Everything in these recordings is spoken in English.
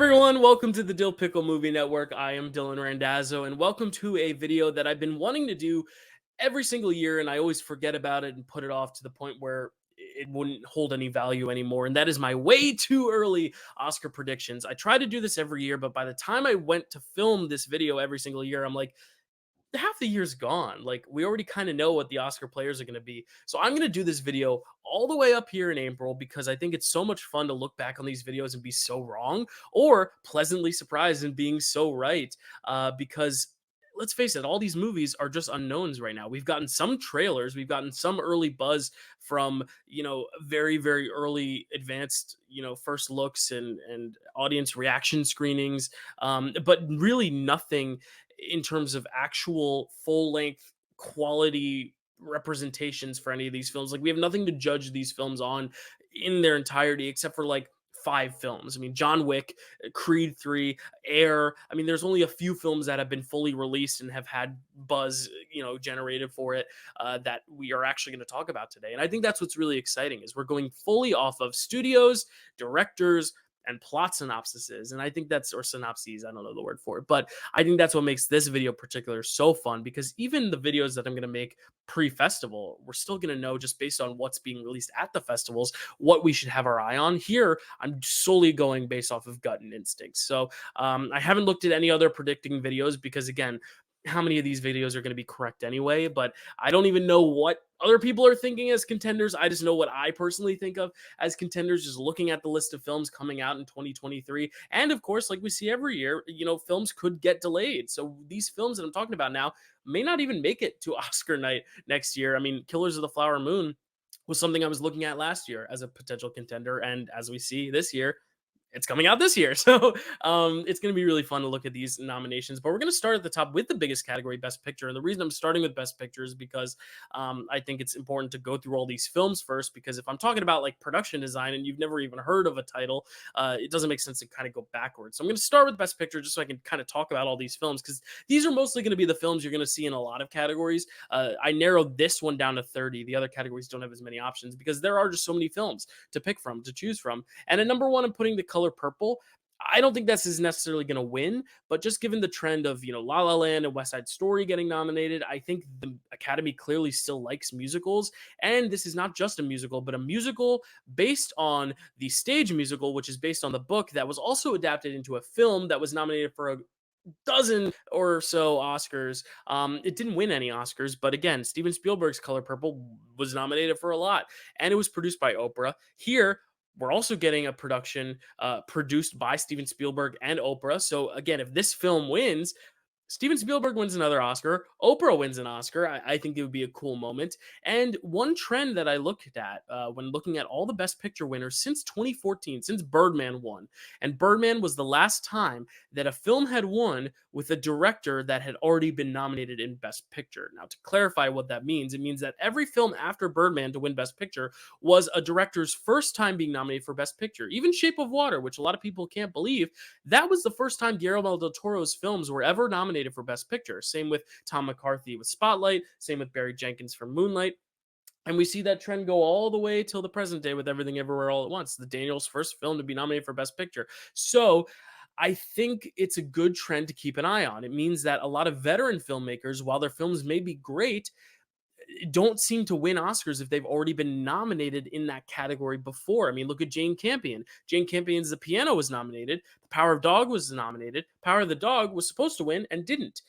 everyone, welcome to the Dyl Pickle Movie Network. I am Dylan Randazzo, and welcome to a video that I've been wanting to do every single year, and I always forget about it and put it off to the point where it wouldn't hold any value anymore. And that is my way too early Oscar predictions. I try to do this every year, but by the time I went to film this video every single year, I'm like, half the year's gone. Like, we already kind of know what the Oscar players are going to be. So I'm going to do this video all the way up here in April because I think it's so much fun to look back on these videos and be so wrong or pleasantly surprised in being so right. Because let's face it, all these movies are just unknowns right now. We've gotten some trailers, we've gotten some early buzz from, very, very early advanced, first looks and audience reaction screenings, but really nothing in terms of actual full length quality representations for any of these films. Like, we have nothing to judge these films on in their entirety except for like 5 films. I mean, John Wick, Creed 3, Air. I mean, there's only a few films that have been fully released and have had buzz, generated for it, that we are actually going to talk about today. And I think that's what's really exciting is we're going fully off of studios, directors, and plot synopsises. And I think that's, or synopses, I don't know the word for it, but I think that's what makes this video particular so fun, because even the videos that I'm going to make pre-festival, we're still going to know, just based on what's being released at the festivals, what we should have our eye on. Here, I'm solely going based off of gut and instincts. So I haven't looked at any other predicting videos because, again, how many of these videos are going to be correct anyway? But I don't even know what other people are thinking as contenders. I just know what I personally think of as contenders, just looking at the list of films coming out in 2023. And of course, like we see every year, films could get delayed. So these films that I'm talking about now may not even make it to Oscar night next year. I mean, Killers of the Flower Moon was something I was looking at last year as a potential contender. And as we see this year, it's coming out this year. So it's going to be really fun to look at these nominations. But we're going to start at the top with the biggest category, Best Picture. And the reason I'm starting with Best Picture is because I think it's important to go through all these films first. Because if I'm talking about like production design and you've never even heard of a title, it doesn't make sense to kind of go backwards. So I'm going to start with Best Picture just so I can kind of talk about all these films, because these are mostly going to be the films you're going to see in a lot of categories. I narrowed this one down to 30. The other categories don't have as many options because there are just so many films to pick from, to choose from. And at number one, I'm putting The Color Purple. I don't think this is necessarily going to win, but just given the trend of, La La Land and West Side Story getting nominated, I think the Academy clearly still likes musicals. And this is not just a musical, but a musical based on the stage musical, which is based on the book that was also adapted into a film that was nominated for a dozen or so Oscars. It didn't win any Oscars, but again, Steven Spielberg's Color Purple was nominated for a lot, and it was produced by Oprah. Here, we're also getting a production produced by Steven Spielberg and Oprah. So again, if this film wins, Steven Spielberg wins another Oscar, Oprah wins an Oscar. I think it would be a cool moment. And one trend that I looked at when looking at all the Best Picture winners since 2014, since Birdman won, and Birdman was the last time that a film had won with a director that had already been nominated in Best Picture. Now, to clarify what that means, it means that every film after Birdman to win Best Picture was a director's first time being nominated for Best Picture. Even Shape of Water, which a lot of people can't believe, that was the first time Guillermo del Toro's films were ever nominated for Best Picture. Same with Tom McCarthy with Spotlight, same with Barry Jenkins for Moonlight. And we see that trend go all the way till the present day with Everything Everywhere All at Once, the Daniels' first film to be nominated for Best Picture. So I think it's a good trend to keep an eye on. It means that a lot of veteran filmmakers, while their films may be great, don't seem to win Oscars if they've already been nominated in that category before. I mean, look at Jane Campion. Jane Campion's The Piano was nominated. The Power of Dog was nominated. Power of the Dog was supposed to win and didn't.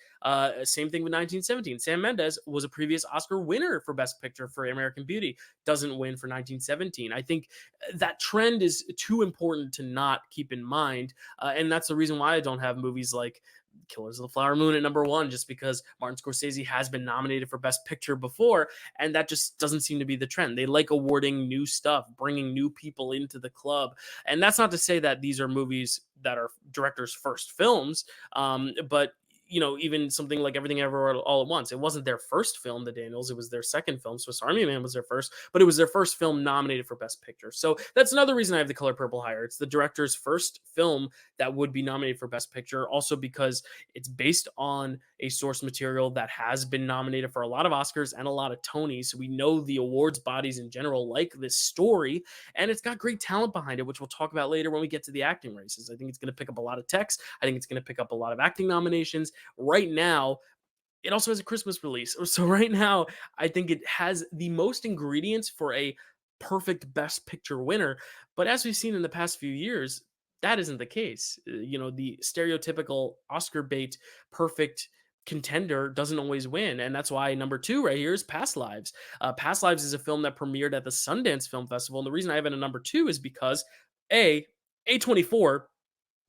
Same thing with 1917. Sam Mendes was a previous Oscar winner for Best Picture for American Beauty. Doesn't win for 1917. I think that trend is too important to not keep in mind. And that's the reason why I don't have movies like Killers of the Flower Moon at number one, just because Martin Scorsese has been nominated for Best Picture before, and that just doesn't seem to be the trend. They like awarding new stuff, bringing new people into the club. And that's not to say that these are movies that are directors' first films, but even something like Everything Everywhere All at Once. It wasn't their first film, the Daniels. It was their second film. Swiss Army Man was their first, but it was their first film nominated for Best Picture. So that's another reason I have The Color Purple higher. It's the director's first film that would be nominated for Best Picture. Also because it's based on a source material that has been nominated for a lot of Oscars and a lot of Tonys. So we know the awards bodies in general like this story, and it's got great talent behind it, which we'll talk about later when we get to the acting races. I think it's going to pick up a lot of text. I think it's going to pick up a lot of acting nominations. Right now, it also has a Christmas release. So right now, I think it has the most ingredients for a perfect Best Picture winner. But as we've seen in the past few years, that isn't the case. The stereotypical Oscar bait perfect contender doesn't always win, and that's why number two right here is Past Lives. Past Lives is a film that premiered at the Sundance Film Festival, and the reason I have it at number two is because a A24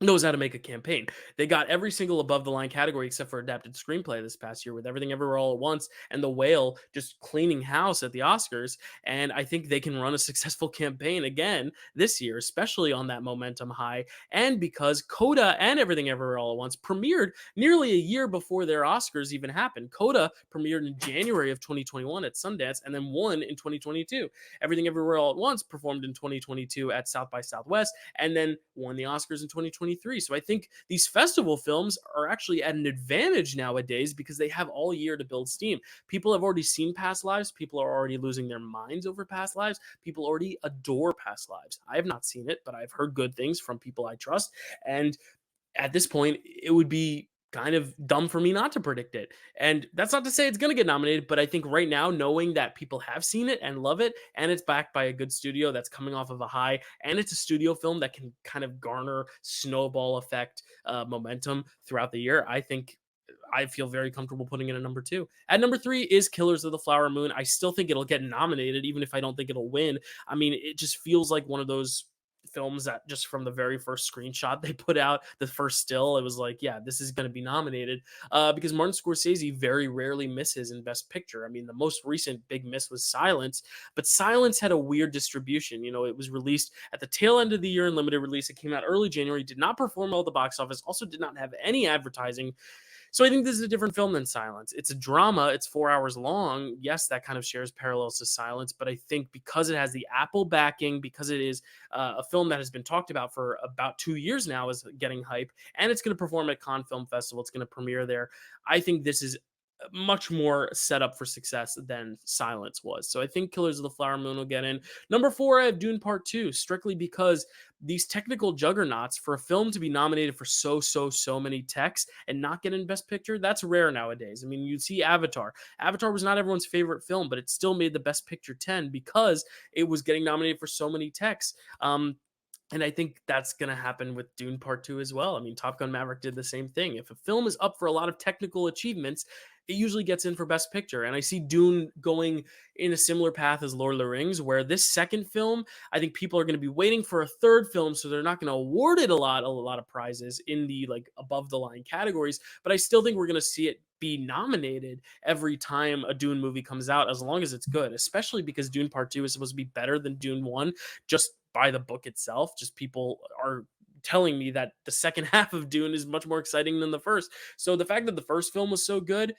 knows how to make a campaign. They got every single above the line category except for adapted screenplay this past year with Everything Everywhere All at Once and The Whale just cleaning house at the Oscars. And I think they can run a successful campaign again this year, especially on that momentum high. And because Coda and Everything Everywhere All at Once premiered nearly a year before their Oscars even happened. Coda premiered in January of 2021 at Sundance and then won in 2022. Everything Everywhere All at Once performed in 2022 at South by Southwest and then won the Oscars in 2023. So I think these festival films are actually at an advantage nowadays because they have all year to build steam. People have already seen Past Lives. People are already losing their minds over Past Lives. People already adore Past Lives. I have not seen it, but I've heard good things from people I trust. And at this point, it would be kind of dumb for me not to predict it. And that's not to say it's going to get nominated, but I think right now, knowing that people have seen it and love it, and it's backed by a good studio that's coming off of a high, and it's a studio film that can kind of garner snowball effect momentum throughout the year, I think I feel very comfortable putting it at number two. At number three is Killers of the Flower Moon. I still think it'll get nominated, even if I don't think it'll win. I mean, it just feels like one of those films that just from the very first screenshot they put out, the first still, it was like, yeah, this is going to be nominated because Martin Scorsese very rarely misses in Best Picture. I mean, the most recent big miss was Silence, but Silence had a weird distribution. It was released at the tail end of the year in limited release. It came out early January, did not perform well at the box office, also did not have any advertising. So I think this is a different film than Silence. It's a drama. It's 4 hours long. Yes, that kind of shares parallels to Silence, but I think because it has the Apple backing, because it is a film that has been talked about for about 2 years now as getting hype, and it's going to perform at Cannes Film Festival, it's going to premiere there. I think this is much more set up for success than Silence was. So I think Killers of the Flower Moon will get in. Number four, I have Dune Part 2, strictly because these technical juggernauts, for a film to be nominated for so many techs and not get in Best Picture, that's rare nowadays. I mean, you see Avatar. Avatar was not everyone's favorite film, but it still made the Best Picture 10 because it was getting nominated for so many techs. And I think that's going to happen with Dune Part 2 as well. I mean, Top Gun Maverick did the same thing. If a film is up for a lot of technical achievements, it usually gets in for Best Picture. And I see Dune going in a similar path as Lord of the Rings, where this second film, I think people are going to be waiting for a third film, so they're not going to award it a lot of prizes in the like above the line categories. But I still think we're going to see it be nominated every time a Dune movie comes out, as long as it's good, especially because Dune Part 2 is supposed to be better than Dune 1, just by the book itself. Just people are telling me that the second half of Dune is much more exciting than the first. So the fact that the first film was so good,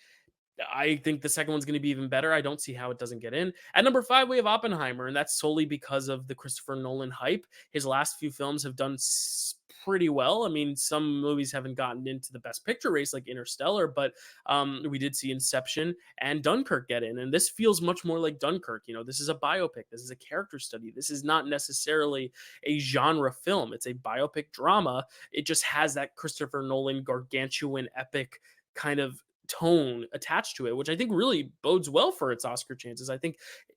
I think the second one's going to be even better. I don't see how it doesn't get in. At number five, we have Oppenheimer, and that's solely because of the Christopher Nolan hype. His last few films have done pretty well. I mean, some movies haven't gotten into the Best Picture race like Interstellar, but we did see Inception and Dunkirk get in, and this feels much more like Dunkirk. This is a biopic. This is a character study. This is not necessarily a genre film. It's a biopic drama. It just has that Christopher Nolan gargantuan epic kind of tone attached to it, which I think really bodes well for its Oscar chances. I think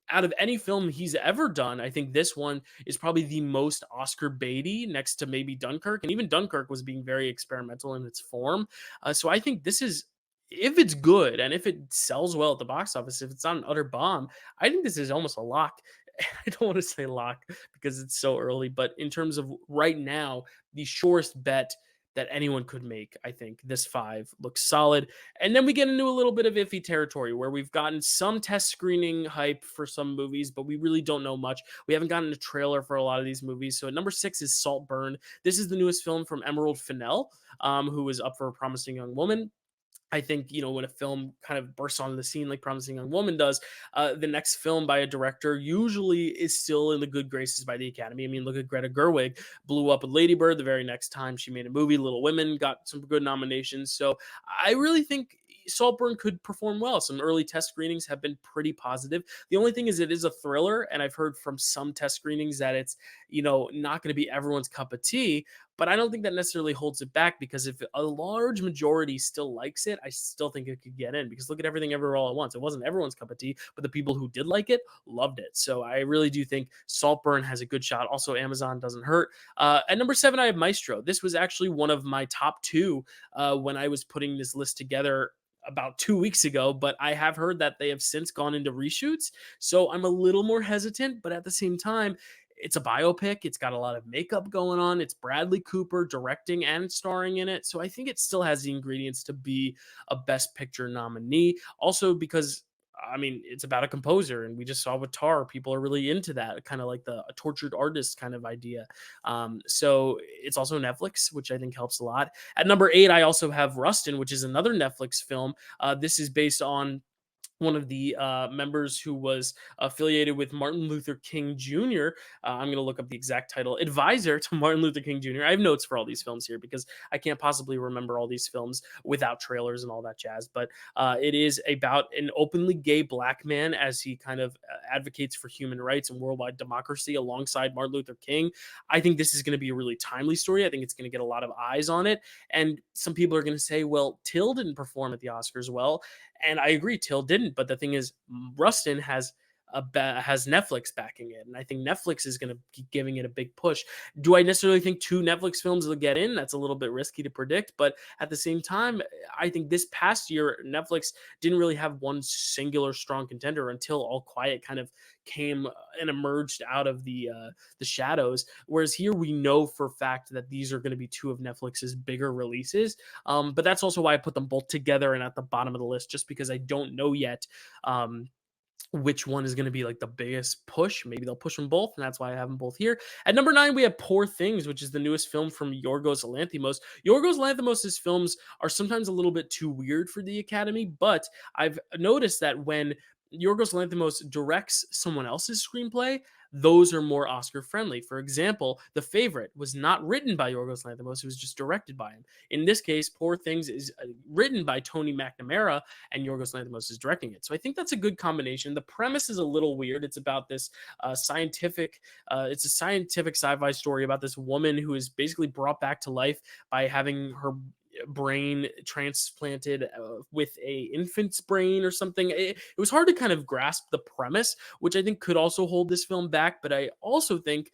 out of any film he's ever done, I think this one is probably the most Oscar baity, next to maybe Dunkirk. And even Dunkirk was being very experimental in its form. So I think this is, if it's good and if it sells well at the box office, if it's not an utter bomb, I think this is almost a lock. I don't want to say lock because it's so early, but in terms of right now, the surest bet that anyone could make, I think this five looks solid. And then we get into a little bit of iffy territory where we've gotten some test screening hype for some movies, but we really don't know much. We haven't gotten a trailer for a lot of these movies. So at number six is Saltburn. This is the newest film from Emerald Fennell, who is up for A Promising Young Woman. I think, when a film kind of bursts onto the scene like Promising Young Woman does, the next film by a director usually is still in the good graces by the Academy. I mean, look at Greta Gerwig, blew up with Lady Bird. The very next time she made a movie, Little Women, got some good nominations. So I really think Saltburn could perform well. Some early test screenings have been pretty positive. The only thing is it is a thriller, and I've heard from some test screenings that it's, not going to be everyone's cup of tea, but I don't think that necessarily holds it back, because if a large majority still likes it, I still think it could get in, because look at Everything Everywhere All at Once. It wasn't everyone's cup of tea, but the people who did like it loved it. So I really do think Saltburn has a good shot. Also, Amazon doesn't hurt. At number 7, I have Maestro. This was actually one of my top two when I was putting this list together about 2 weeks ago, but I have heard that they have since gone into reshoots. So I'm a little more hesitant, but at the same time, it's a biopic. It's got a lot of makeup going on. It's Bradley Cooper directing and starring in it. So I think it still has the ingredients to be a Best Picture nominee. Also, because I mean, it's about a composer, and we just saw with Tar, people are really into that, kind of like a tortured artist kind of idea. So it's also Netflix, which I think helps a lot. At number 8, I also have Rustin, which is another Netflix film. This is based on one of the members who was affiliated with Martin Luther King Jr. I'm going to look up the exact title, advisor to Martin Luther King Jr. I have notes for all these films here because I can't possibly remember all these films without trailers and all that jazz. But it is about an openly gay black man as he kind of advocates for human rights and worldwide democracy alongside Martin Luther King. I think this is going to be a really timely story. I think it's going to get a lot of eyes on it. And some people are going to say, well, Till didn't perform at the Oscars well. And I agree, Till didn't. But the thing is, Rustin has Netflix backing it, and I think Netflix is going to be giving it a big push. Do I necessarily think two Netflix films will get in? That's a little bit risky to predict, but at the same time, I think this past year Netflix didn't really have one singular strong contender until All Quiet kind of came and emerged out of the shadows. Whereas here we know for a fact that these are going to be two of Netflix's bigger releases. But that's also why I put them both together and at the bottom of the list, just because I don't know yet. Which one is going to be like the biggest push. Maybe they'll push them both, and that's why I have them both here. At number 9, we have Poor Things, which is the newest film from Yorgos Lanthimos. Yorgos Lanthimos' films are sometimes a little bit too weird for the Academy, but I've noticed that when Yorgos Lanthimos directs someone else's screenplay, those are more Oscar friendly. For example, The Favorite was not written by Yorgos Lanthimos, it was just directed by him. In this case, Poor Things is written by Tony McNamara, and Yorgos Lanthimos is directing it. So I think that's a good combination. The premise is a little weird. It's about this it's a scientific sci-fi story about this woman who is basically brought back to life by having her brain transplanted with a infant's brain or something. It was hard to kind of grasp the premise, which I think could also hold this film back. But I also think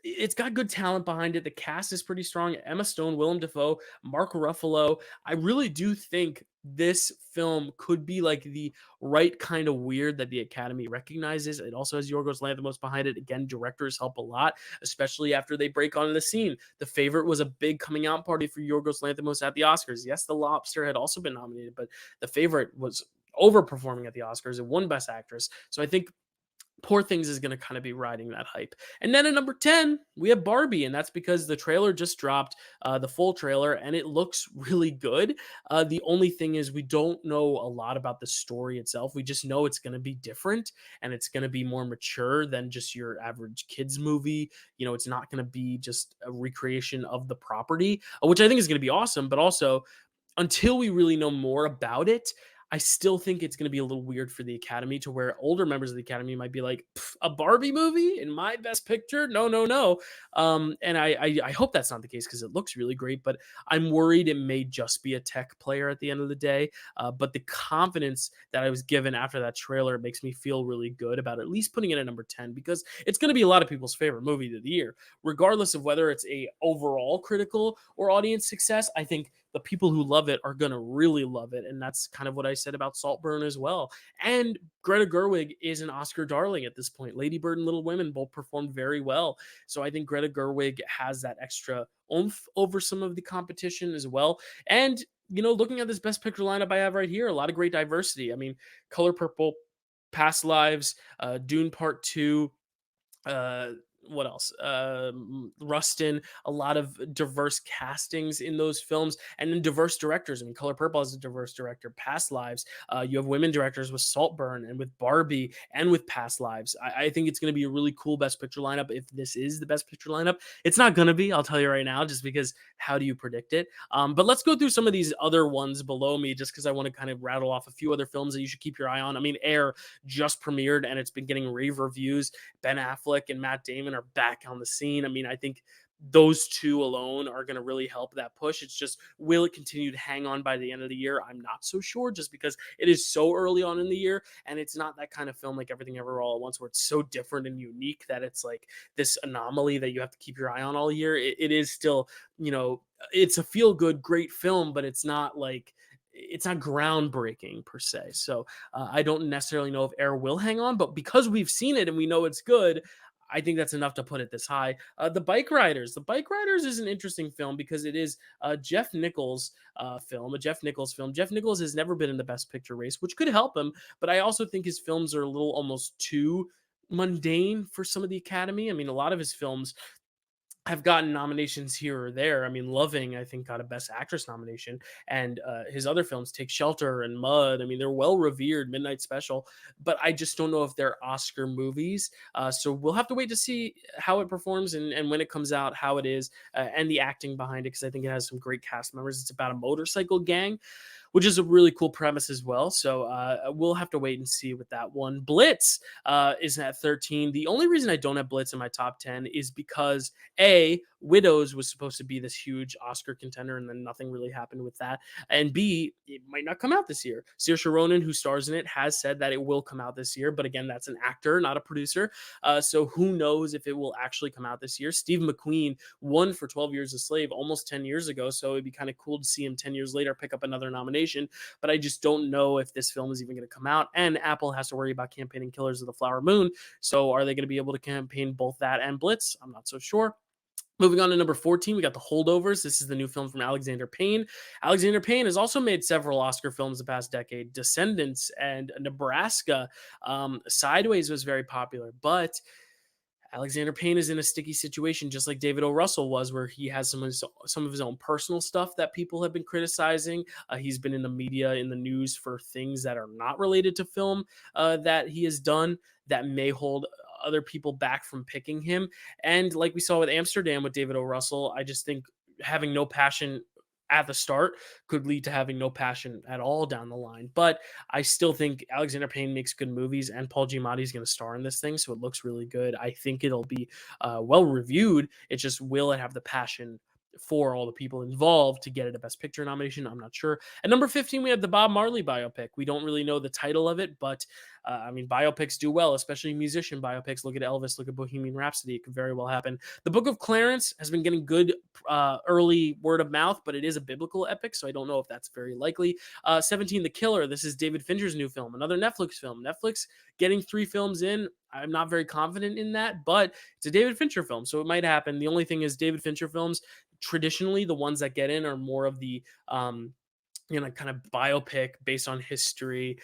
it's got good talent behind it. The cast is pretty strong. Emma Stone, Willem Dafoe, Mark Ruffalo. I really do think this film could be like the right kind of weird that the Academy recognizes. It also has Yorgos Lanthimos behind it. Again, directors help a lot, especially after they break onto the scene. The Favorite was a big coming out party for Yorgos Lanthimos at the Oscars. Yes, The Lobster had also been nominated, but The Favorite was overperforming at the Oscars. It won Best Actress. So I think Poor Things is going to kind of be riding that hype. And then at number 10, we have Barbie, and that's because the trailer just dropped, the full trailer, and it looks really good. The only thing is we don't know a lot about the story itself. We just know it's going to be different, and it's going to be more mature than just your average kids movie. It's not going to be just a recreation of the property, which I think is going to be awesome, but also until we really know more about it, I still think it's going to be a little weird for the Academy, to where older members of the Academy might be like, a Barbie movie in my Best Picture? No, no, no. And I hope that's not the case, because it looks really great, but I'm worried it may just be a tech player at the end of the day. But the confidence that I was given after that trailer makes me feel really good about at least putting it at number 10, because it's going to be a lot of people's favorite movie of the year, regardless of whether it's a overall critical or audience success. I think the people who love it are going to really love it. And that's kind of what I said about Saltburn as well. And Greta Gerwig is an Oscar darling at this point. Lady Bird and Little Women both performed very well. So I think Greta Gerwig has that extra oomph over some of the competition as well. And, looking at this Best Picture lineup I have right here, a lot of great diversity. I mean, Color Purple, Past Lives, Dune Part 2, what else? Rustin, a lot of diverse castings in those films, and then diverse directors. I mean, Color Purple has a diverse director. Past Lives, you have women directors with Saltburn and with Barbie and with Past Lives. I think it's going to be a really cool Best Picture lineup. If this is the Best Picture lineup, it's not going to be. I'll tell you right now, just because how do you predict it? But let's go through some of these other ones below me, just because I want to kind of rattle off a few other films that you should keep your eye on. I mean, Air just premiered and it's been getting rave reviews. Ben Affleck and Matt Damon are back on the scene. I mean, I think those two alone are going to really help that push. It's just, will it continue to hang on by the end of the year? I'm not so sure, just because it is so early on in the year, and it's not that kind of film like Everything Ever All at Once where it's so different and unique that it's like this anomaly that you have to keep your eye on all year. It is still, it's a feel good, great film, but it's not like, it's not groundbreaking per se. So I don't necessarily know if Air will hang on, but because we've seen it and we know it's good, I think that's enough to put it this high. The Bike Riders. The Bike Riders is an interesting film because it is a Jeff Nichols film, a Jeff Nichols film. Jeff Nichols has never been in the Best Picture race, which could help him, but I also think his films are a little almost too mundane for some of the Academy. I mean, a lot of his films have gotten nominations here or there. I mean, Loving, I think, got a Best Actress nomination, and his other films, Take Shelter and Mud, I mean, they're well revered, Midnight Special, but I just don't know if they're Oscar movies. So we'll have to wait to see how it performs and when it comes out, how it is, and the acting behind it, because I think it has some great cast members. It's about a motorcycle gang, which is a really cool premise as well. So we'll have to wait and see with that one. Blitz is at 13. The only reason I don't have Blitz in my top 10 is because A, Widows was supposed to be this huge Oscar contender, and then nothing really happened with that. And B, it might not come out this year. Saoirse Ronan, who stars in it, has said that it will come out this year. But again, that's an actor, not a producer. So who knows if it will actually come out this year. Steve McQueen won for 12 Years a Slave almost 10 years ago. So it'd be kind of cool to see him 10 years later pick up another nomination. But I just don't know if this film is even going to come out. And Apple has to worry about campaigning Killers of the Flower Moon. So are they going to be able to campaign both that and Blitz? I'm not so sure. Moving on to number 14, we got The Holdovers. This is the new film from Alexander Payne. Alexander Payne has also made several Oscar films the past decade. Descendants and Nebraska. Sideways was very popular, but Alexander Payne is in a sticky situation, just like David O. Russell was, where he has some of his own personal stuff that people have been criticizing. He's been in the media, in the news for things that are not related to film that he has done that may hold other people back from picking him. And like we saw with Amsterdam with David O. Russell, I just think having no passion at the start could lead to having no passion at all down the line. But I still think Alexander Payne makes good movies, and Paul Giamatti is going to star in this thing, so it looks really good. I think it'll be well reviewed. It just, will it have the passion for all the people involved to get it a Best Picture nomination? I'm not sure. At number 15, we have the Bob Marley biopic. We don't really know the title of it, but I mean, biopics do well, especially musician biopics. Look at Elvis, look at Bohemian Rhapsody. It could very well happen. The Book of Clarence has been getting good early word of mouth, but it is a biblical epic, so I don't know if that's very likely. 17, The Killer. This is David Fincher's new film, another Netflix film. Netflix getting 3 films in. I'm not very confident in that, but it's a David Fincher film, so it might happen. The only thing is, David Fincher films, traditionally, the ones that get in are more of the kind of biopic based on history,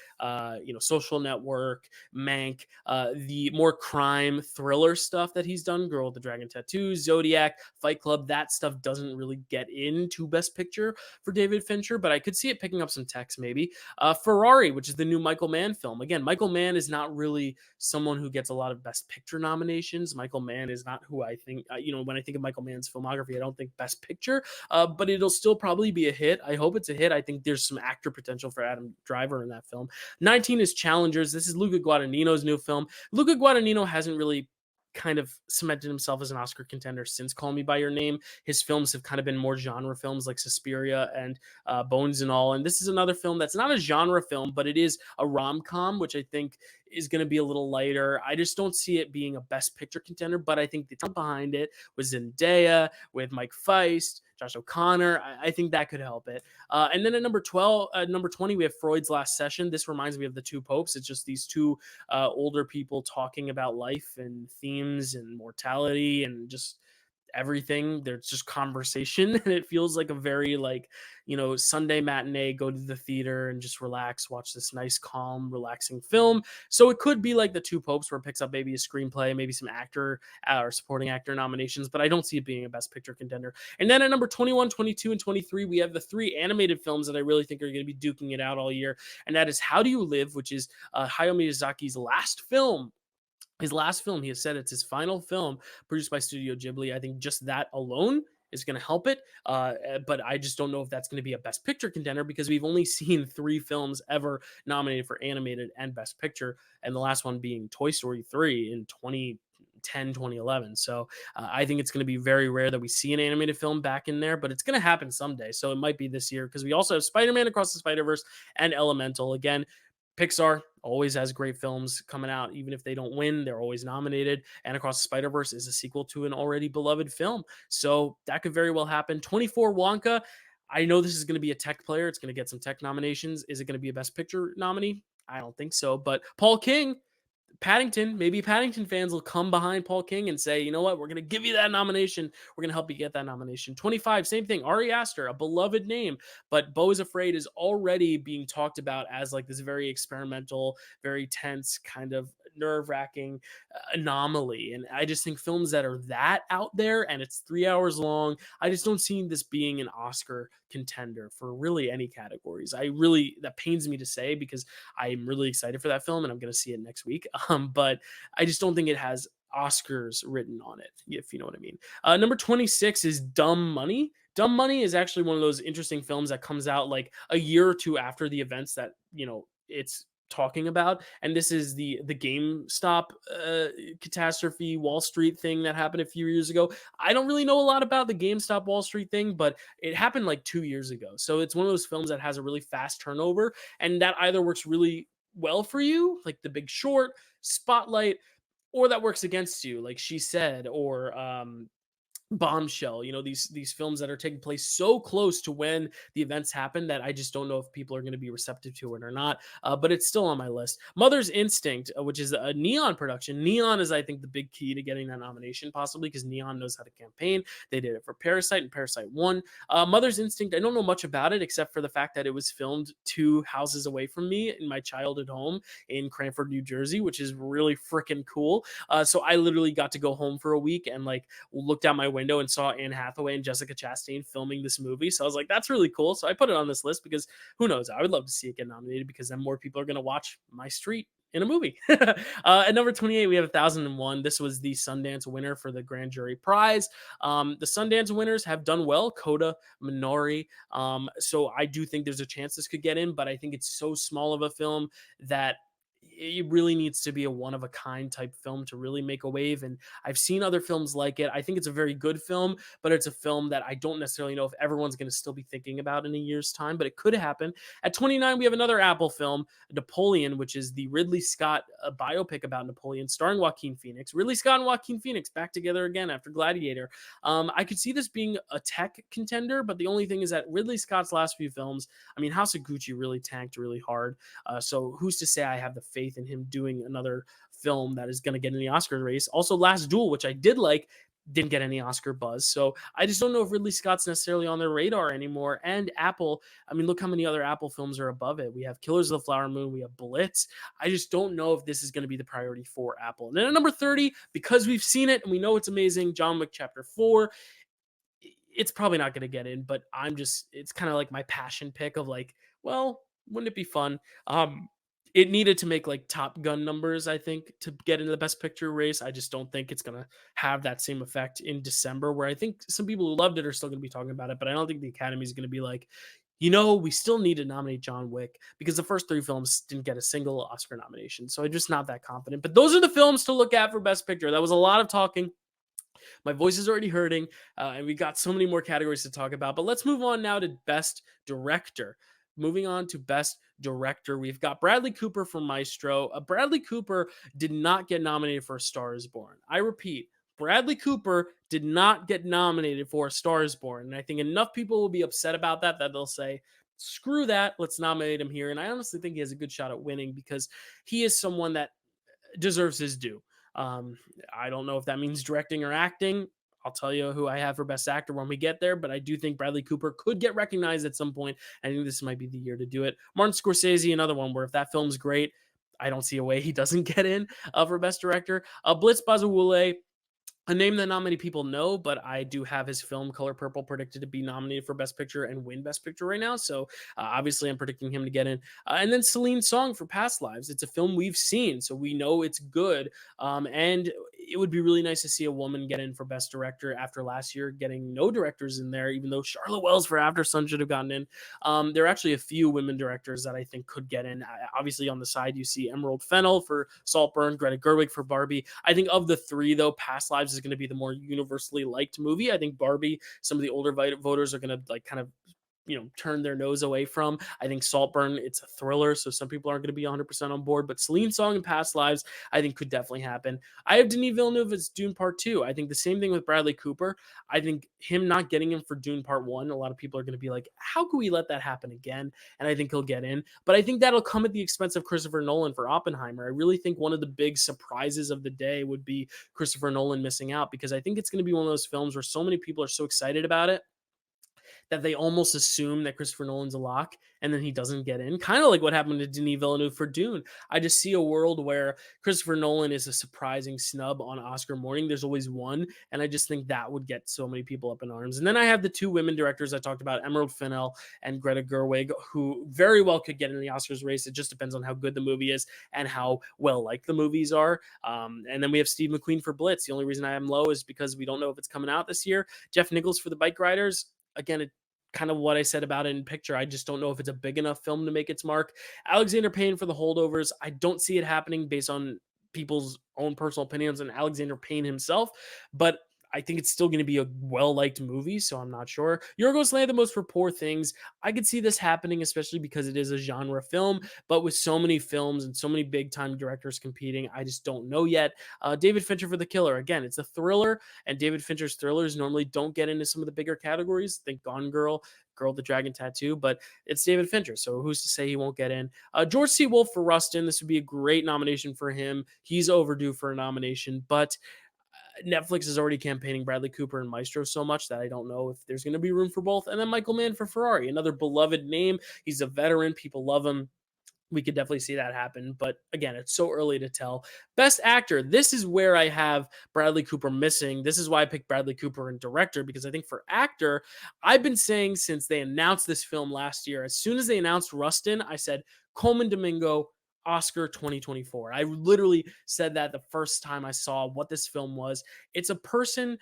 Social Network, Mank, the more crime thriller stuff that he's done, Girl with the Dragon Tattoo, Zodiac, Fight Club, that stuff doesn't really get into Best Picture for David Fincher, but I could see it picking up some text maybe. Ferrari, which is the new Michael Mann film. Again, Michael Mann is not really someone who gets a lot of Best Picture nominations. Michael Mann is not who I think, when I think of Michael Mann's filmography, I don't think Best Picture, but it'll still probably be a hit. I hope it's a hit. I think there's some actor potential for Adam Driver in that film. 19 is Challengers. This is Luca Guadagnino's new film. Luca Guadagnino hasn't really kind of cemented himself as an Oscar contender since Call Me by Your Name. His films have kind of been more genre films like Suspiria and Bones and All. And this is another film that's not a genre film, but it is a rom-com, which I think is going to be a little lighter. I just don't see it being a Best Picture contender, but I think the talent behind it was Zendaya, with Mike Feist, Josh O'Connor. I think that could help it. And then at number 20, we have Freud's Last Session. This reminds me of The Two Popes. It's just these two older people talking about life and themes and mortality and just everything. There's just conversation, and it feels like a very like, Sunday matinee, go to the theater and just relax, watch this nice, calm, relaxing film. So it could be like the Two Popes, where it picks up maybe a screenplay, maybe some actor or supporting actor nominations, but I don't see it being a Best Picture contender. And then at number 21, 22, and 23, we have the three animated films that I really think are going to be duking it out all year. And that is How Do You Live, which is Hayao Miyazaki's last film. His last film, he has said it's his final film produced by Studio Ghibli. I think just that alone is going to help it. But I just don't know if that's going to be a Best Picture contender, because we've only seen three films ever nominated for animated and Best Picture, and the last one being Toy Story 3 in 2010, 2011. So I think it's going to be very rare that we see an animated film back in there, but it's going to happen someday. So it might be this year, because we also have Spider-Man Across the Spider-Verse and Elemental. Again, Pixar always has great films coming out. Even if they don't win, they're always nominated. And Across the Spider-Verse is a sequel to an already beloved film. So that could very well happen. 24 Wonka. I know this is going to be a tech player. It's going to get some tech nominations. Is it going to be a Best Picture nominee? I don't think so. But Paul King, Paddington, maybe Paddington fans will come behind Paul King and say, you know what, we're going to give you that nomination. We're going to help you get that nomination. 25, same thing. Ari Aster, a beloved name, but Beau is Afraid is already being talked about as like this very experimental, very tense, kind of nerve-wracking anomaly. And I just think films that are that out there and it's 3 hours long, I just don't see this being an Oscar contender for really any categories. That pains me to say, because I'm really excited for that film and I'm going to see it next week. But I just don't think it has Oscars written on it, if you know what I mean. Number 26 is Dumb Money. Dumb Money is actually one of those interesting films that comes out like a year or two after the events that, it's talking about. And this is the GameStop catastrophe, Wall Street thing that happened a few years ago. I don't really know a lot about the GameStop Wall Street thing, but it happened like 2 years ago. So it's one of those films that has a really fast turnover, and that either works really well for you, like The Big Short, Spotlight, or that works against you, like She Said, or Bombshell. These films that are taking place so close to when the events happen that I just don't know if people are going to be receptive to it or not. But it's still on my list. Mother's Instinct, which is a Neon production. Neon is, I think, the big key to getting that nomination, possibly because Neon knows how to campaign. They did it for Parasite, and Parasite won. Mother's Instinct, I don't know much about it except for the fact that it was filmed 2 houses away from me in my childhood home in Cranford, New Jersey, which is really freaking cool. So I literally got to go home for a week and like looked out my window and saw Anne Hathaway and Jessica Chastain filming this movie. So I was like, that's really cool. So I put it on this list because who knows? I would love to see it get nominated, because then more people are going to watch my street in a movie. At number 28, we have 1001. This was the Sundance winner for the Grand Jury Prize. The Sundance winners have done well. Coda, Minari. So I do think there's a chance this could get in, but I think it's so small of a film that it really needs to be a one of a kind type film to really make a wave. And I've seen other films like it. I think it's a very good film, but it's a film that I don't necessarily know if everyone's going to still be thinking about in a year's time, but it could happen. At 29, we have another Apple film, Napoleon, which is the Ridley Scott biopic about Napoleon, starring Joaquin Phoenix. Ridley Scott and Joaquin Phoenix back together again after Gladiator. I could see this being a tech contender, but the only thing is that Ridley Scott's last few films, I mean, House of Gucci really tanked really hard. So who's to say I have the faith in him doing another film that is going to get in the Oscar race? Also, Last Duel, which I did like, didn't get any Oscar buzz. So I just don't know if Ridley Scott's necessarily on their radar anymore. And Apple, I mean, look how many other Apple films are above it. We have Killers of the Flower Moon, we have Blitz. I just don't know if this is going to be the priority for Apple. And then at number 30, because we've seen it and we know it's amazing, John Wick Chapter 4. It's probably not going to get in, but it's kind of like my passion pick of like, well, wouldn't it be fun? It needed to make like Top Gun numbers, I think, to get into the Best Picture race. I just don't think it's going to have that same effect in December, where I think some people who loved it are still going to be talking about it, but I don't think the Academy is going to be like, we still need to nominate John Wick, because the first three films didn't get a single Oscar nomination. So I'm just not that confident. But those are the films to look at for Best Picture. That was a lot of talking. My voice is already hurting, and we got so many more categories to talk about. But let's move on now to Best Director. Moving on to Best Director, we've got Bradley Cooper for Maestro. Bradley Cooper did not get nominated for A Star Is Born. I repeat, Bradley Cooper did not get nominated for A Star Is Born. And I think enough people will be upset about that they'll say, screw that, let's nominate him here. And I honestly think he has a good shot at winning, because he is someone that deserves his due. I don't know if that means directing or acting. I'll tell you who I have for best actor when we get there, but I do think Bradley Cooper could get recognized at some point. I think this might be the year to do it. Martin Scorsese, another one where if that film's great, I don't see a way he doesn't get in for best director. Blitz Bazawule, a name that not many people know, but I do have his film Color Purple predicted to be nominated for Best Picture and win Best Picture right now. So obviously, I'm predicting him to get in. And then Celine Song for Past Lives. It's a film we've seen, so we know it's good. And it would be really nice to see a woman get in for Best Director after last year getting no directors in there, even though Charlotte Wells for After Sun should have gotten in. There are actually a few women directors that I think could get in. Obviously, on the side, you see Emerald Fennell for Saltburn, Greta Gerwig for Barbie. I think of the three, though, Past Lives is going to be the more universally liked movie. I think Barbie, some of the older voters are going to like kind of turn their nose away from. I think Saltburn, it's a thriller, so some people aren't going to be 100% on board, but Celine Song and Past Lives, I think could definitely happen. I have Denis Villeneuve as Dune Part 2. I think the same thing with Bradley Cooper. I think him not getting him for Dune Part 1, a lot of people are going to be like, how could we let that happen again? And I think he'll get in, but I think that'll come at the expense of Christopher Nolan for Oppenheimer. I really think one of the big surprises of the day would be Christopher Nolan missing out, because I think it's going to be one of those films where so many people are so excited about it that they almost assume that Christopher Nolan's a lock and then he doesn't get in. Kind of like what happened to Denis Villeneuve for Dune. I just see a world where Christopher Nolan is a surprising snub on Oscar morning. There's always one. And I just think that would get so many people up in arms. And then I have the two women directors I talked about, Emerald Fennell and Greta Gerwig, who very well could get in the Oscars race. It just depends on how good the movie is and how well liked the movies are. And then we have Steve McQueen for Blitz. The only reason I am low is because we don't know if it's coming out this year. Jeff Nichols for The Bike Riders. Again, it kind of what I said about it in picture. I just don't know if it's a big enough film to make its mark. Alexander Payne for The Holdovers. I don't see it happening based on people's own personal opinions and Alexander Payne himself, but I think it's still going to be a well-liked movie, so I'm not sure. Yorgos Lanthimos for Poor Things. I could see this happening, especially because it is a genre film, but with so many films and so many big-time directors competing, I just don't know yet. David Fincher for The Killer. Again, it's a thriller, and David Fincher's thrillers normally don't get into some of the bigger categories. Think Gone Girl, Girl with the Dragon Tattoo, but it's David Fincher, so who's to say he won't get in? George C. Wolfe for Rustin. This would be a great nomination for him. He's overdue for a nomination, but Netflix is already campaigning Bradley Cooper and Maestro so much that I don't know if there's going to be room for both. And then Michael Mann for Ferrari, another beloved name. He's a veteran. People love him. We could definitely see that happen. But again, it's so early to tell. Best actor. This is where I have Bradley Cooper missing. This is why I picked Bradley Cooper and director, because I think for actor, I've been saying since they announced this film last year, as soon as they announced Rustin, I said Coleman Domingo, Oscar 2024. I literally said that the first time I saw what this film was. It's a person,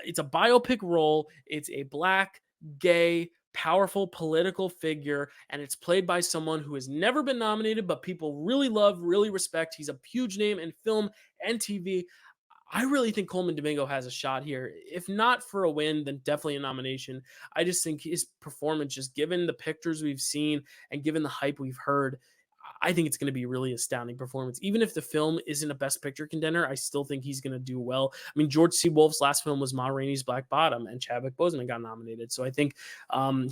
it's a biopic role. It's a black, gay, powerful political figure, and it's played by someone who has never been nominated, but people really love, really respect. He's a huge name in film and TV. I really think Coleman Domingo has a shot here. If not for a win, then definitely a nomination. I just think his performance, just given the pictures we've seen and given the hype we've heard, I think it's going to be a really astounding performance. Even if the film isn't a Best Picture contender, I still think he's going to do well. I mean, George C. Wolfe's last film was Ma Rainey's Black Bottom, and Chadwick Boseman got nominated. So I think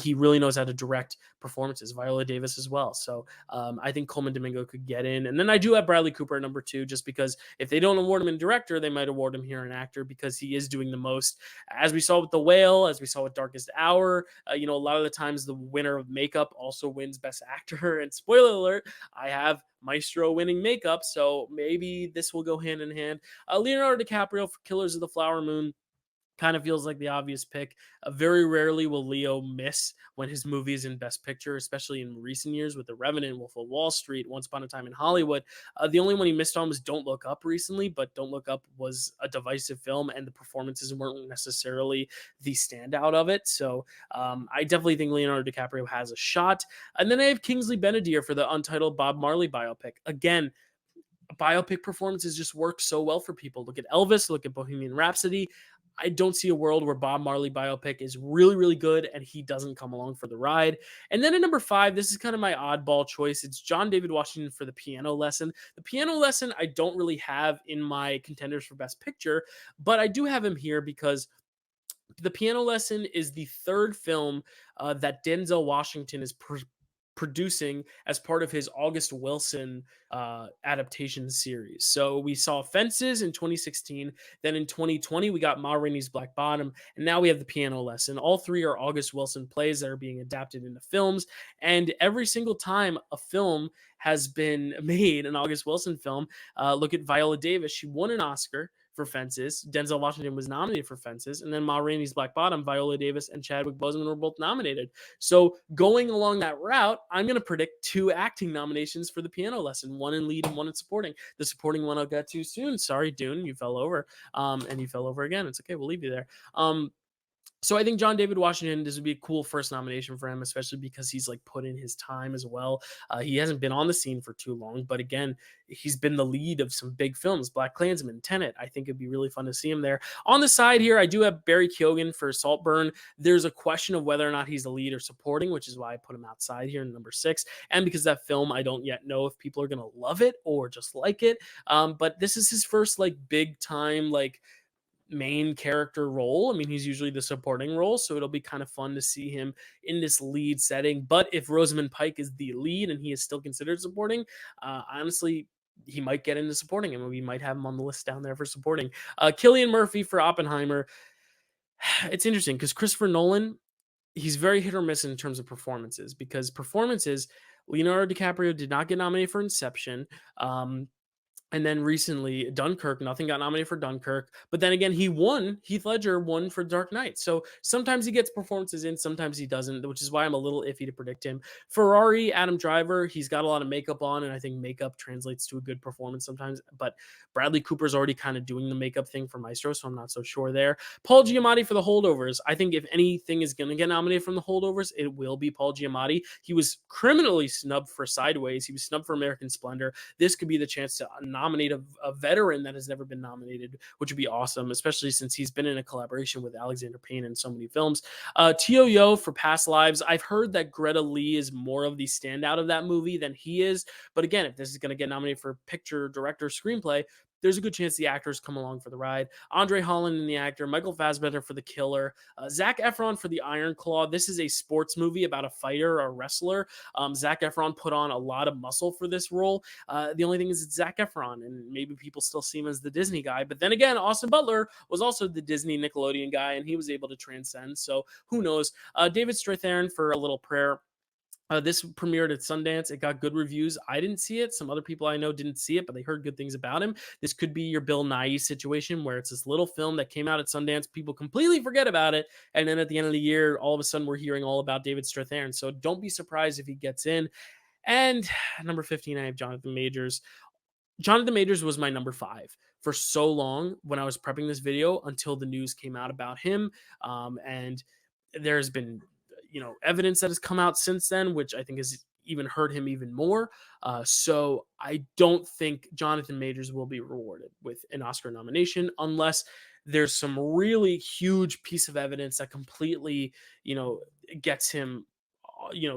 he really knows how to direct performances. Viola Davis as well. So I think Coleman Domingo could get in. And then I do have Bradley Cooper at number 2, just because if they don't award him in director, they might award him here in actor, because he is doing the most. As we saw with The Whale, as we saw with Darkest Hour, a lot of the times the winner of makeup also wins Best Actor. And spoiler alert, I have Maestro winning makeup, so maybe this will go hand in hand. Leonardo DiCaprio for Killers of the Flower Moon kind of feels like the obvious pick. Very rarely will Leo miss when his movie is in Best Picture, especially in recent years with The Revenant, Wolf of Wall Street, Once Upon a Time in Hollywood. The only one he missed on was Don't Look Up recently, but Don't Look Up was a divisive film, and the performances weren't necessarily the standout of it. So I definitely think Leonardo DiCaprio has a shot. And then I have Kingsley Benadir for the untitled Bob Marley biopic. Again, biopic performances just work so well for people. Look at Elvis, look at Bohemian Rhapsody. I don't see a world where Bob Marley biopic is really, really good and he doesn't come along for the ride. And then at number 5, this is kind of my oddball choice. It's John David Washington for The Piano Lesson. The Piano Lesson I don't really have in my contenders for Best Picture, but I do have him here because The Piano Lesson is the third film that Denzel Washington is producing as part of his August Wilson adaptation series. So we saw Fences in 2016. Then in 2020, we got Ma Rainey's Black Bottom. And now we have The Piano Lesson. All three are August Wilson plays that are being adapted into films. And every single time a film has been made, an August Wilson film, look at Viola Davis. She won an Oscar for Fences. Denzel Washington was nominated for Fences. And then Ma Rainey's Black Bottom, Viola Davis and Chadwick Boseman were both nominated. So going along that route, I'm going to predict 2 acting nominations for The Piano Lesson, one in lead and one in supporting. The supporting one I'll get to soon. Sorry, Dune, you fell over. And you fell over again. It's okay. We'll leave you there. So I think John David Washington, this would be a cool first nomination for him, especially because he's like put in his time as well. He hasn't been on the scene for too long, but again, he's been the lead of some big films, Black Klansman, Tenet. I think it'd be really fun to see him there. On the side here, I do have Barry Keoghan for Saltburn. There's a question of whether or not he's the lead or supporting, which is why I put him outside here in number 6. And because that film, I don't yet know if people are going to love it or just like it. But this is his first like big time, like main character role. I mean, he's usually the supporting role, so it'll be kind of fun to see him in this lead setting. But if Rosamund Pike is the lead and he is still considered supporting, honestly, he might get into supporting him. We might have him on the list down there for supporting. Cillian Murphy for Oppenheimer. It's interesting because Christopher Nolan, he's very hit or miss in terms of performances, because Leonardo DiCaprio did not get nominated for Inception. And then recently, Dunkirk, nothing got nominated for Dunkirk. But then again, Heath Ledger won for Dark Knight. So sometimes he gets performances in, sometimes he doesn't, which is why I'm a little iffy to predict him. Ferrari, Adam Driver, he's got a lot of makeup on, and I think makeup translates to a good performance sometimes. But Bradley Cooper's already kind of doing the makeup thing for Maestro, so I'm not so sure there. Paul Giamatti for The Holdovers. I think if anything is going to get nominated from The Holdovers, it will be Paul Giamatti. He was criminally snubbed for Sideways. He was snubbed for American Splendor. This could be the chance to nominate a veteran that has never been nominated, which would be awesome, especially since he's been in a collaboration with Alexander Payne in so many films. Tio Yo for Past Lives. I've heard that Greta Lee is more of the standout of that movie than he is. But again, if this is going to get nominated for picture, director, screenplay, there's a good chance the actors come along for the ride. Andre Holland and the actor, Michael Fassbender for The Killer, Zac Efron for The Iron Claw. This is a sports movie about a fighter, a wrestler. Zac Efron put on a lot of muscle for this role. The only thing is it's Zac Efron, and maybe people still see him as the Disney guy. But then again, Austin Butler was also the Disney Nickelodeon guy, and he was able to transcend. So who knows? David Strathairn for A Little Prayer. This premiered at Sundance. It got good reviews. I didn't see it. Some other people I know didn't see it, but they heard good things about him. This could be your Bill Nighy situation, where it's this little film that came out at Sundance. People completely forget about it. And then at the end of the year, all of a sudden, we're hearing all about David Strathairn. So don't be surprised if he gets in. And number 15, I have Jonathan Majors. Jonathan Majors was my number 5 for so long when I was prepping this video until the news came out about him. And there's been evidence that has come out since then, which I think has even hurt him even more. So I don't think Jonathan Majors will be rewarded with an Oscar nomination unless there's some really huge piece of evidence that completely, gets him,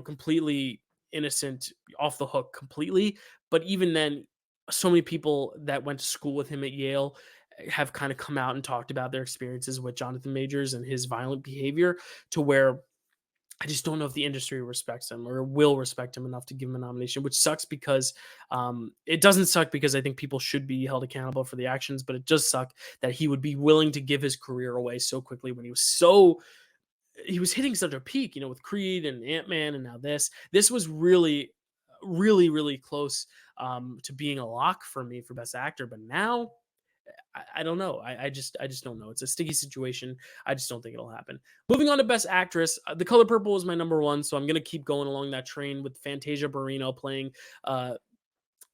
completely innocent, off the hook completely. But even then, so many people that went to school with him at Yale have kind of come out and talked about their experiences with Jonathan Majors and his violent behavior, to where I just don't know if the industry respects him or will respect him enough to give him a nomination, which sucks because it doesn't suck because I think people should be held accountable for the actions, but it does suck that he would be willing to give his career away so quickly when he was hitting such a peak, with Creed and Ant-Man, and now this was really, really, really close to being a lock for me for Best Actor. But now I don't know. I just don't know. It's a sticky situation. I just don't think it'll happen. Moving on to Best Actress, The Color Purple is my number 1, so I'm going to keep going along that train with Fantasia Barrino playing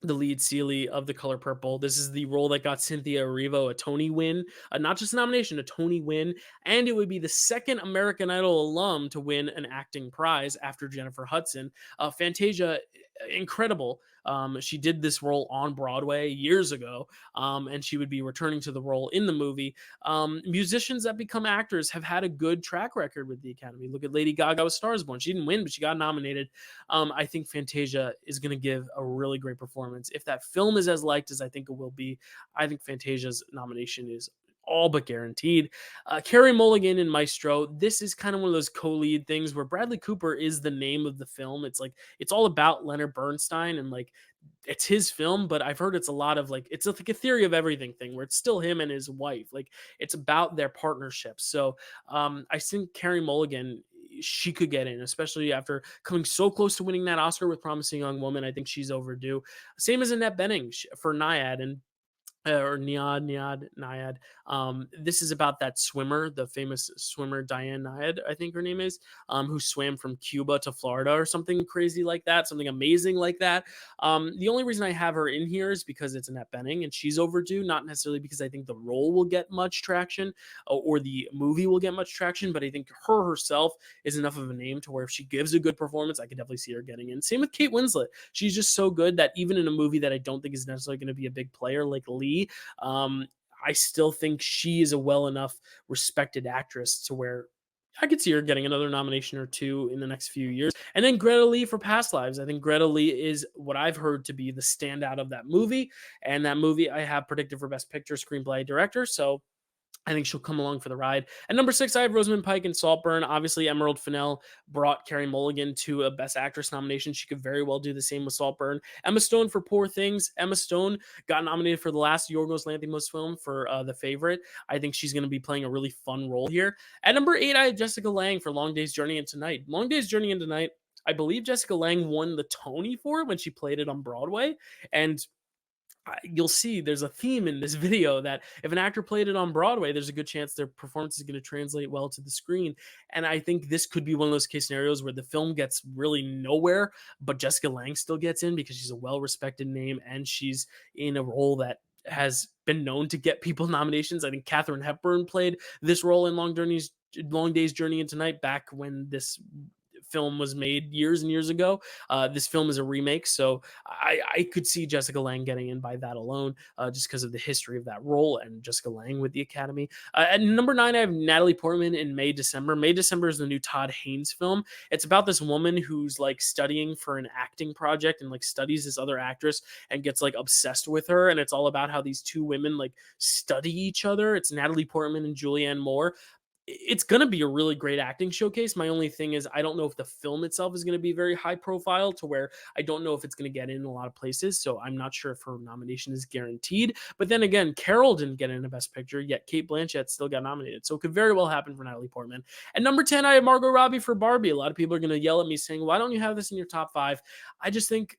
the lead Celie of The Color Purple. This is the role that got Cynthia Erivo a Tony win, not just a nomination, a Tony win, and it would be the second American Idol alum to win an acting prize after Jennifer Hudson. Fantasia, incredible. She did this role on Broadway years ago, and she would be returning to the role in the movie. Musicians that become actors have had a good track record with the Academy. Look at Lady Gaga with Stars Born. She didn't win, but she got nominated. I think Fantasia is going to give a really great performance. If that film is as liked as I think it will be, I think Fantasia's nomination is all but guaranteed. Carey Mulligan in Maestro. This is kind of one of those co-lead things where Bradley Cooper is the name of the film. It's like it's all about Leonard Bernstein and like it's his film, but I've heard it's a lot of like it's like a theory of everything thing where it's still him and his wife. Like it's about their partnership. So I think Carey Mulligan, she could get in, especially after coming so close to winning that Oscar with Promising Young Woman. I think she's overdue. Same as Annette Bening for Naiad, and or Nyad. This is about that swimmer, the famous swimmer Diane Nyad, I think her name is, who swam from Cuba to Florida or something crazy like that, something amazing like that. The only reason I have her in here is because it's Annette Bening and she's overdue, not necessarily because I think the role will get much traction or the movie will get much traction, but I think her herself is enough of a name to where if she gives a good performance, I could definitely see her getting in. Same with Kate Winslet. She's just so good that even in a movie that I don't think is necessarily going to be a big player like Lee, um, I still think she is a well enough respected actress to where I could see her getting another nomination or two in the next few years. And then Greta Lee for Past Lives. I think Greta Lee is what I've heard to be the standout of that movie. And that movie I have predicted for Best Picture, Screenplay, Director. So I think she'll come along for the ride. At number 6, I have Rosamund Pike in Saltburn. Obviously, Emerald Fennell brought Carey Mulligan to a Best Actress nomination. She could very well do the same with Saltburn. Emma Stone for Poor Things. Emma Stone got nominated for the last Yorgos Lanthimos film for The Favorite. I think she's going to be playing a really fun role here. At number 8, I have Jessica Lange for Long Day's Journey into Night. Long Day's Journey into Night, I believe Jessica Lange won the Tony for it when she played it on Broadway. And you'll see there's a theme in this video that if an actor played it on Broadway, there's a good chance their performance is going to translate well to the screen. And I think this could be one of those case scenarios where the film gets really nowhere, but Jessica Lange still gets in because she's a well-respected name and she's in a role that has been known to get people nominations. I think Katharine Hepburn played this role in Long Day's Journey into Night back when this film was made years and years ago. This film is a remake, so I could see Jessica Lange getting in by that alone, just because of the history of that role and Jessica Lange with the Academy. At number 9, I have Natalie Portman in May December. May December is the new Todd Haynes film. It's about this woman who's like studying for an acting project and like studies this other actress and gets like obsessed with her. And it's all about how these two women like study each other. It's Natalie Portman and Julianne Moore. It's going to be a really great acting showcase. My only thing is I don't know if the film itself is going to be very high profile to where I don't know if it's going to get in a lot of places. So I'm not sure if her nomination is guaranteed. But then again, Carol didn't get in a Best Picture, yet Kate Blanchett still got nominated. So it could very well happen for Natalie Portman. At number 10, I have Margot Robbie for Barbie. A lot of people are going to yell at me saying, why don't you have this in your top 5? I just think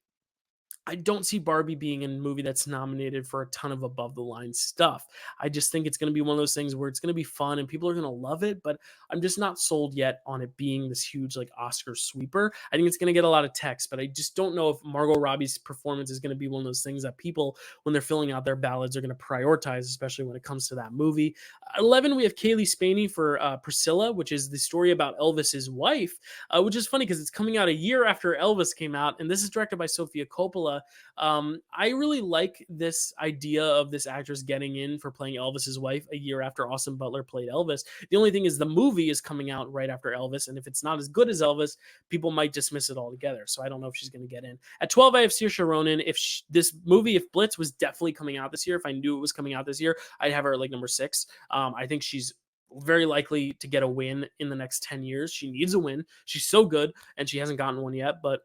I don't see Barbie being in a movie that's nominated for a ton of above the line stuff. I just think it's going to be one of those things where it's going to be fun and people are going to love it, but I'm just not sold yet on it being this huge like Oscar sweeper. I think it's going to get a lot of text, but I just don't know if Margot Robbie's performance is going to be one of those things that people, when they're filling out their ballots, are going to prioritize, especially when it comes to that movie. 11, we have Kaylee Spaney for Priscilla, which is the story about Elvis's wife, which is funny because it's coming out a year after Elvis came out, and this is directed by Sofia Coppola. I really like this idea of this actress getting in for playing Elvis's wife a year after Austin Butler played Elvis. The only thing is the movie is coming out right after Elvis, and if it's not as good as Elvis, people might dismiss it altogether. So I don't know if she's going to get in. At 12, I have Saoirse Ronan. This movie, if Blitz was definitely coming out this year, if I knew it was coming out this year, I'd have her at like number 6. I think she's very likely to get a win in the next 10 years. She needs a win. She's so good, and she hasn't gotten one yet, but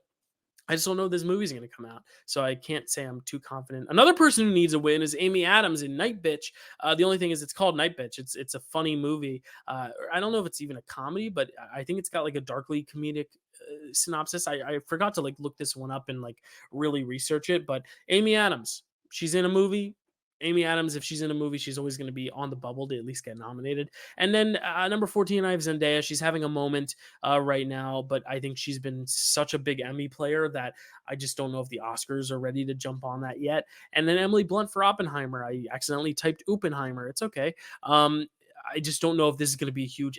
I just don't know if this movie's going to come out, so I can't say I'm too confident. Another person who needs a win is Amy Adams in Night Bitch. The only thing is it's called Night Bitch. It's a funny movie. I don't know if it's even a comedy, but I think it's got like a darkly comedic synopsis. I forgot to like look this one up and like really research it, but Amy Adams, she's in a movie. Amy Adams, if she's in a movie, she's always going to be on the bubble to at least get nominated. And then number 14, I have Zendaya. She's having a moment right now, but I think she's been such a big Emmy player that I just don't know if the Oscars are ready to jump on that yet. And then Emily Blunt for Oppenheimer. I accidentally typed Oppenheimer. It's okay. I just don't know if this is going to be a huge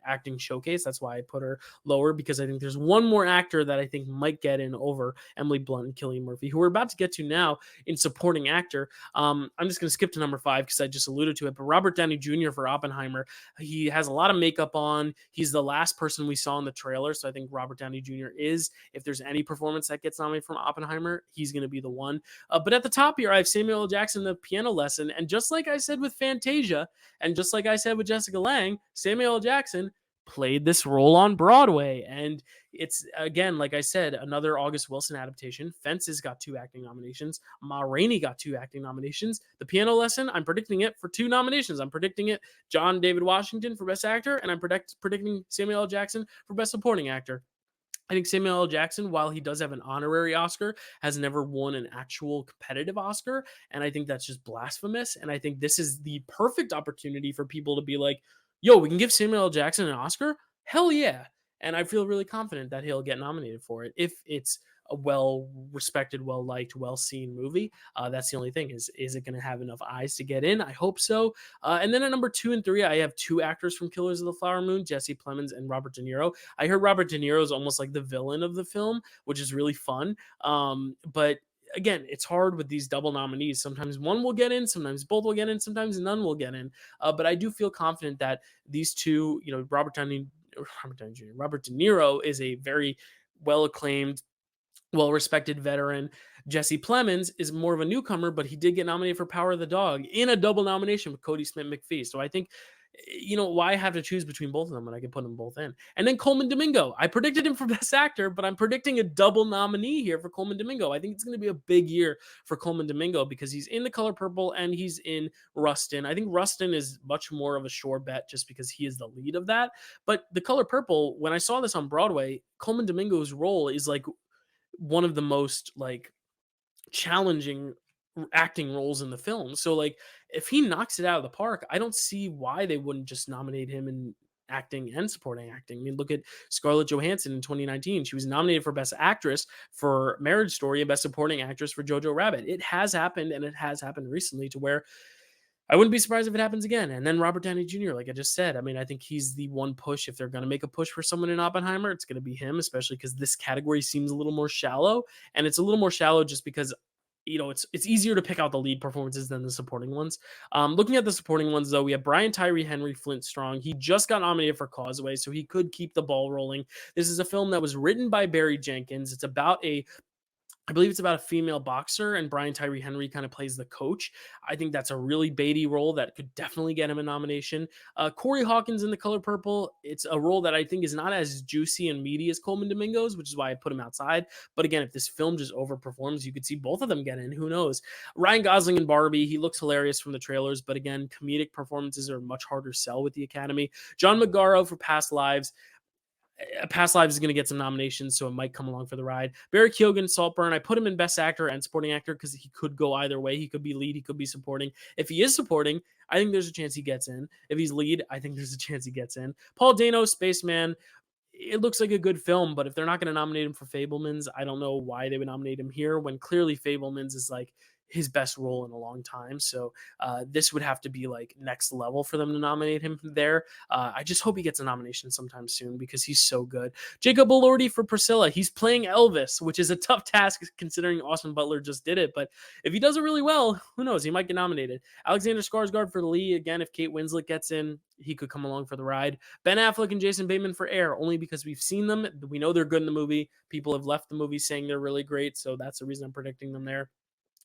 acting showcase. That's why I put her lower, because I think there's one more actor that I think might get in over Emily Blunt and Cillian Murphy, who we're about to get to now in supporting actor. I'm just going to skip to number 5 because I just alluded to it. But Robert Downey Jr. for Oppenheimer, he has a lot of makeup on. He's the last person we saw in the trailer, so I think Robert Downey Jr. is, if there's any performance that gets nominated from Oppenheimer, he's going to be the one. But at the top here, I have Samuel L. Jackson, The Piano Lesson, and just like I said with Fantasia, and just like I said with Jessica Lange, Samuel L. Jackson played this role on Broadway. And it's, again, like I said, another August Wilson adaptation. Fences got 2 acting nominations. Ma Rainey got 2 acting nominations. The Piano Lesson, I'm predicting it for 2 nominations. I'm predicting it John David Washington for Best Actor, and I'm predicting Samuel L. Jackson for Best Supporting Actor. I think Samuel L. Jackson, while he does have an honorary Oscar, has never won an actual competitive Oscar. And I think that's just blasphemous. And I think this is the perfect opportunity for people to be like, yo, we can give Samuel L. Jackson an Oscar? Hell yeah. And I feel really confident that he'll get nominated for it if it's a well-respected, well-liked, well-seen movie. That's the only thing. Is it going to have enough eyes to get in? I hope so. And then at number 2 and 3, I have 2 actors from Killers of the Flower Moon, Jesse Plemons and Robert De Niro. I heard Robert De Niro is almost like the villain of the film, which is really fun. But again, it's hard with these double nominees. Sometimes one will get in, sometimes both will get in, sometimes none will get in. But I do feel confident that these two, Robert De Niro is a very well-acclaimed, well-respected veteran. Jesse Plemons is more of a newcomer, but he did get nominated for Power of the Dog in a double nomination with Cody Smith-McPhee. So I think, why have to choose between both of them when I can put them both in? And then Coleman Domingo. I predicted him for Best Actor, but I'm predicting a double nominee here for Coleman Domingo. I think it's going to be a big year for Coleman Domingo because he's in The Color Purple and he's in Rustin. I think Rustin is much more of a sure bet just because he is the lead of that. But The Color Purple, when I saw this on Broadway, Coleman Domingo's role is like one of the most like challenging acting roles in the film. So like if he knocks it out of the park, I don't see why they wouldn't just nominate him in acting and supporting acting. I mean, look at Scarlett Johansson in 2019. She was nominated for Best Actress for Marriage Story and Best Supporting Actress for Jojo Rabbit. It has happened, and it has happened recently to where I wouldn't be surprised if it happens again. And then Robert Downey Jr., like I just said, I mean, I think he's the one push. If they're going to make a push for someone in Oppenheimer, it's going to be him, especially because this category seems a little more shallow. And it's a little more shallow just because, it's easier to pick out the lead performances than the supporting ones. Looking at the supporting ones, though, we have Brian Tyree Henry Flint Strong. He just got nominated for Causeway, so he could keep the ball rolling. This is a film that was written by Barry Jenkins. I believe it's about a female boxer, and Brian Tyree Henry kind of plays the coach. I think that's a really baity role that could definitely get him a nomination. Corey Hawkins in The Color Purple, it's a role that I think is not as juicy and meaty as Coleman Domingo's, which is why I put him outside. But again, if this film just overperforms, you could see both of them get in. Who knows? Ryan Gosling in Barbie, he looks hilarious from the trailers, but again, comedic performances are much harder to sell with the Academy. John Magaro for Past Lives. Past Lives is going to get some nominations, so it might come along for the ride. Barry Keoghan, Saltburn, I put him in Best Actor and Supporting Actor because he could go either way. He could be lead, he could be supporting. If he is supporting, I think there's a chance he gets in. If he's lead, I think there's a chance he gets in. Paul Dano, Spaceman, it looks like a good film, but if they're not going to nominate him for Fabelmans, I don't know why they would nominate him here when clearly Fabelmans is like his best role in a long time. So this would have to be like next level for them to nominate him there. I just hope he gets a nomination sometime soon because he's so good. Jacob Elordi for Priscilla. He's playing Elvis, which is a tough task considering Austin Butler just did it. But if he does it really well, who knows? He might get nominated. Alexander Skarsgård for Lee. Again, if Kate Winslet gets in, he could come along for the ride. Ben Affleck and Jason Bateman for Air, only because we've seen them. We know they're good in the movie. People have left the movie saying they're really great. So that's the reason I'm predicting them there.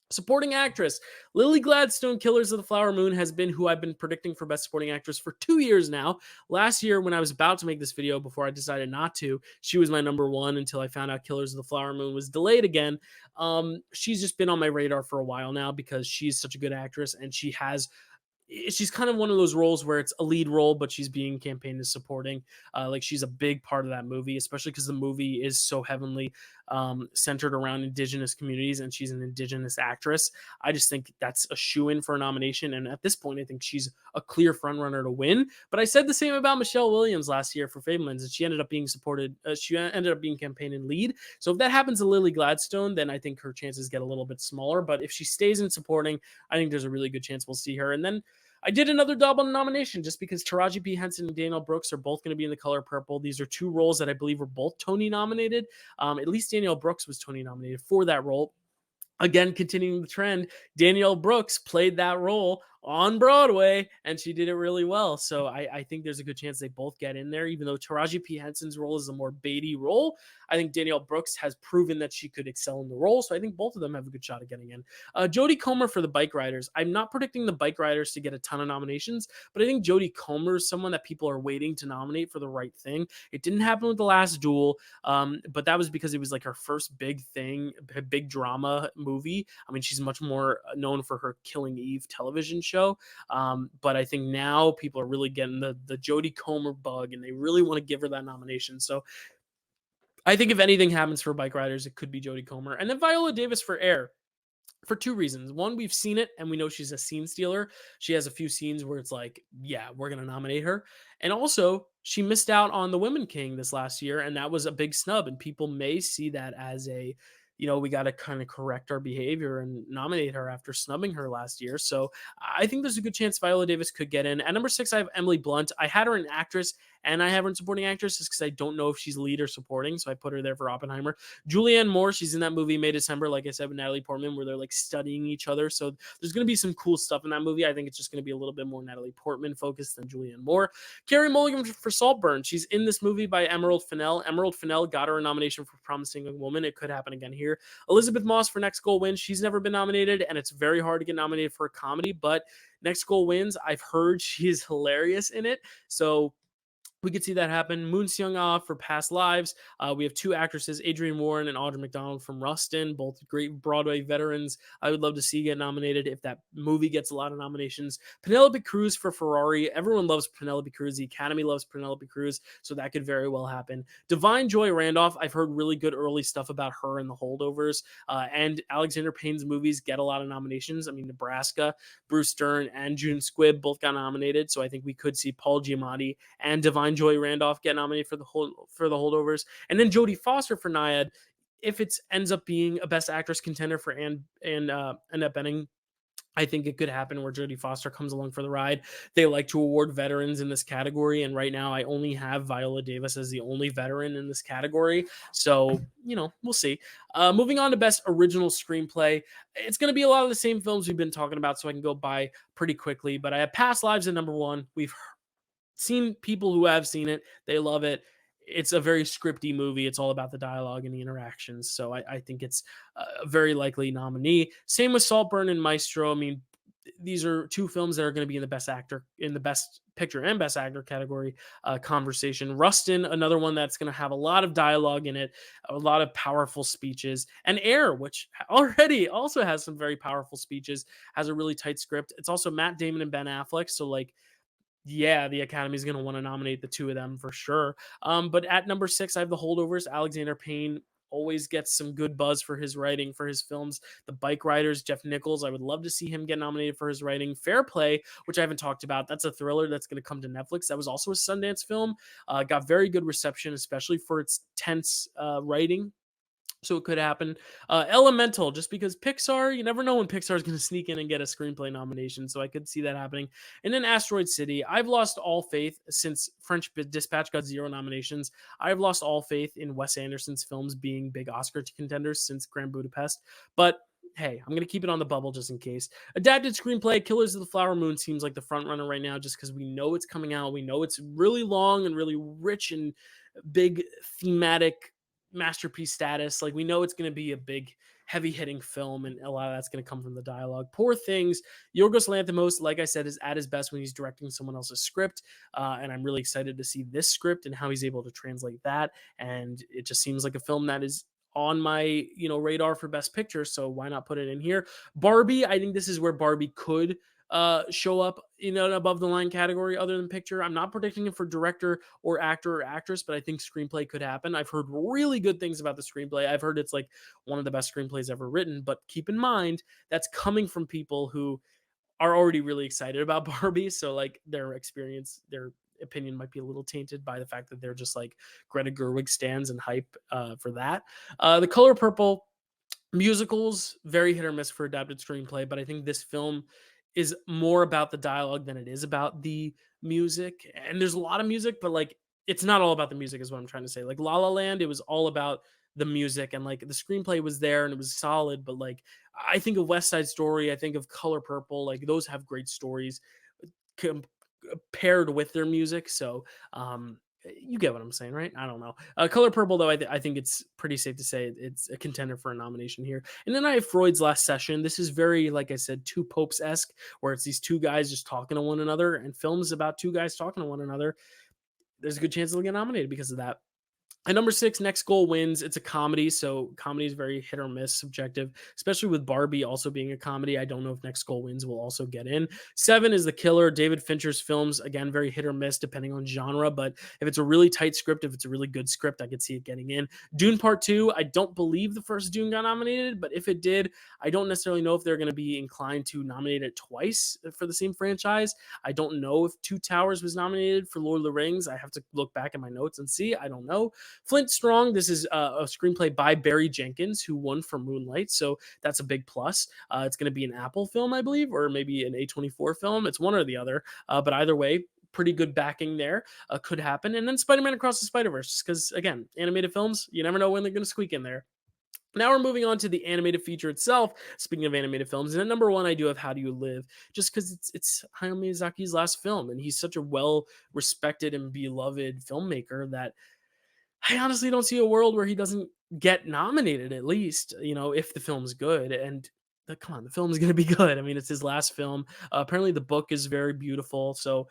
Supporting Actress. Lily Gladstone, Killers of the Flower Moon, has been who I've been predicting for Best Supporting Actress for 2 years now. Last year, when I was about to make this video before I decided not to, she was my number one until I found out Killers of the Flower Moon was delayed again. She's just been on my radar for a while now because she's such a good actress, and she's kind of one of those roles where it's a lead role, but she's being campaigned as supporting. Like she's a big part of that movie, especially because the movie is so heavily centered around Indigenous communities, and she's an Indigenous actress. I just think that's a shoo-in for a nomination, and at this point, I think she's a clear frontrunner to win. But I said the same about Michelle Williams last year for Fabelmans, and she ended up being supported. She ended up being campaigned in lead. So if that happens to Lily Gladstone, then I think her chances get a little bit smaller. But if she stays in supporting, I think there's a really good chance we'll see her. And then I did another double nomination just because Taraji P. Henson and Danielle Brooks are both going to be in The Color Purple. These are two roles that I believe were both Tony nominated. At least Danielle Brooks was Tony nominated for that role. Again, continuing the trend, Danielle Brooks played that role on Broadway, and she did it really well. So I think there's a good chance they both get in there, even though Taraji P. Henson's role is a more baity role. I think Danielle Brooks has proven that she could excel in the role. So I think both of them have a good shot at getting in. Jodie Comer for the Bike Riders. I'm not predicting the Bike Riders to get a ton of nominations, but I think Jodie Comer is someone that people are waiting to nominate for the right thing. It didn't happen with The Last Duel, but that was because it was like her first big thing, big drama movie. I mean, she's much more known for her Killing Eve television show. But I think now people are really getting the Jodie Comer bug, and they really want to give her that nomination. So I think if anything happens for Bike Riders, it could be Jodie Comer. And then Viola Davis for Air for two reasons. One, we've seen it and we know she's a scene stealer. She has a few scenes where it's like, yeah, we're going to nominate her. And also, she missed out on The Women King this last year, and that was a big snub. And people may see that as a, we got to kind of correct our behavior and nominate her after snubbing her last year. So I think there's a good chance Viola Davis could get in. At number 6, I have Emily Blunt. I had her in actress and I have her in supporting actress just because I don't know if she's lead or supporting. So I put her there for Oppenheimer. Julianne Moore, she's in that movie May December, like I said, with Natalie Portman, where they're like studying each other. So there's going to be some cool stuff in that movie. I think it's just going to be a little bit more Natalie Portman focused than Julianne Moore. Carey Mulligan for Saltburn. She's in this movie by Emerald Fennell. Emerald Fennell got her a nomination for Promising Young Woman. It could happen again here. Elizabeth Moss for Next Goal Wins. She's never been nominated, and it's very hard to get nominated for a comedy, but Next Goal Wins, I've heard she is hilarious in it. So we could see that happen. Moon Seung-ah for Past Lives. We have two actresses, Adrienne Warren and Audra McDonald from Rustin, both great Broadway veterans. I would love to see get nominated if that movie gets a lot of nominations. Penelope Cruz for Ferrari. Everyone loves Penelope Cruz. The Academy loves Penelope Cruz, so that could very well happen. Divine Joy Randolph. I've heard really good early stuff about her and The Holdovers. And Alexander Payne's movies get a lot of nominations. I mean, Nebraska, Bruce Dern, and June Squibb both got nominated, so I think we could see Paul Giamatti and Divine Joy Randolph get nominated for the Holdovers, and then Jodie Foster for Nyad. If it ends up being a Best Actress contender for Annette Bening, I think it could happen where Jodie Foster comes along for the ride. They like to award veterans in this category, and right now I only have Viola Davis as the only veteran in this category. So, we'll see. Moving on to Best Original Screenplay. It's going to be a lot of the same films we've been talking about, so I can go by pretty quickly. But I have Past Lives at number 1. We've seen people who have seen it. They love it. It's a very scripty movie. It's all about the dialogue and the interactions. So I think it's a very likely nominee. Same with Saltburn and Maestro. I mean, these are two films that are going to be in the Best Actor, in the Best Picture and Best Actor category conversation. Rustin, another one that's going to have a lot of dialogue in it, a lot of powerful speeches. And Air, which already also has some very powerful speeches, has a really tight script. It's also Matt Damon and Ben Affleck. So yeah, the Academy is going to want to nominate the two of them for sure. But at number 6, I have The Holdovers. Alexander Payne always gets some good buzz for his writing for his films. The Bike Riders, Jeff Nichols, I would love to see him get nominated for his writing. Fair Play, which I haven't talked about, that's a thriller that's going to come to Netflix. That was also a Sundance film. Got very good reception, especially for its tense writing. So it could happen. Elemental, just because Pixar, you never know when Pixar is going to sneak in and get a screenplay nomination. So I could see that happening. And then Asteroid City. I've lost all faith since French Dispatch got 0 nominations. I've lost all faith in Wes Anderson's films being big Oscar contenders since Grand Budapest. But hey, I'm going to keep it on the bubble just in case. Adapted screenplay, Killers of the Flower Moon seems like the front runner right now just because we know it's coming out. We know it's really long and really rich and big thematic masterpiece status. Like, we know it's going to be a big heavy hitting film, and a lot of that's going to come from the dialogue. Poor Things, Yorgos Lanthimos, like I said, is at his best when he's directing someone else's script, and I'm really excited to see this script and how he's able to translate that. And it just seems like a film that is on my radar for Best Picture, so why not put it in here? Barbie, I think this is where Barbie could show up in an above the line category other than picture. I'm not predicting it for director or actor or actress, but I think screenplay could happen. I've heard really good things about the screenplay. I've heard it's like one of the best screenplays ever written, but keep in mind that's coming from people who are already really excited about Barbie. So like their opinion might be a little tainted by the fact that they're just like Greta Gerwig stands and hype for that. The Color Purple, musicals, very hit or miss for adapted screenplay, but I think this film is more about the dialogue than it is about the music. And there's a lot of music, but like it's not all about the music, is what I'm trying to say. Like La La Land, it was all about the music, and like the screenplay was there and it was solid. But like I think of West Side Story, I think of Color Purple, like those have great stories com- paired with their music. So you get what I'm saying, right? I don't know. Color Purple, though, I think it's pretty safe to say it's a contender for a nomination here. And then I have Freud's Last Session. This is very, like I said, Two Popes esque, where it's these two guys just talking to one another, and films about two guys talking to one another. There's a good chance they'll get nominated because of that. At number 6, Next Goal Wins. It's a comedy, so comedy is very hit or miss, subjective, especially with Barbie also being a comedy. I don't know if Next Goal Wins will also get in. 7 is The Killer, David Fincher's films. Again, very hit or miss depending on genre, but if it's a really tight script, if it's a really good script, I could see it getting in. Dune Part 2, I don't believe the first Dune got nominated, but if it did, I don't necessarily know if they're going to be inclined to nominate it twice for the same franchise. I don't know if Two Towers was nominated for Lord of the Rings. I have to look back at my notes and see. I don't know. Flint Strong, this is a screenplay by Barry Jenkins, who won for Moonlight, so that's a big plus. It's going to be an Apple film, I believe, or maybe an A24 film. It's one or the other, but either way, pretty good backing there. Could happen. And then Spider-Man Across the Spider-Verse, because again, animated films, you never know when they're going to squeak in there. Now we're moving on to the animated feature itself. Speaking of animated films, and at number 1, I do have How Do You Live, just because it's Hayao Miyazaki's last film, and he's such a well respected and beloved filmmaker that I honestly don't see a world where he doesn't get nominated, at least, if the film's good. And come on, the film is going to be good. I mean, it's his last film. Apparently, the book is very beautiful. So,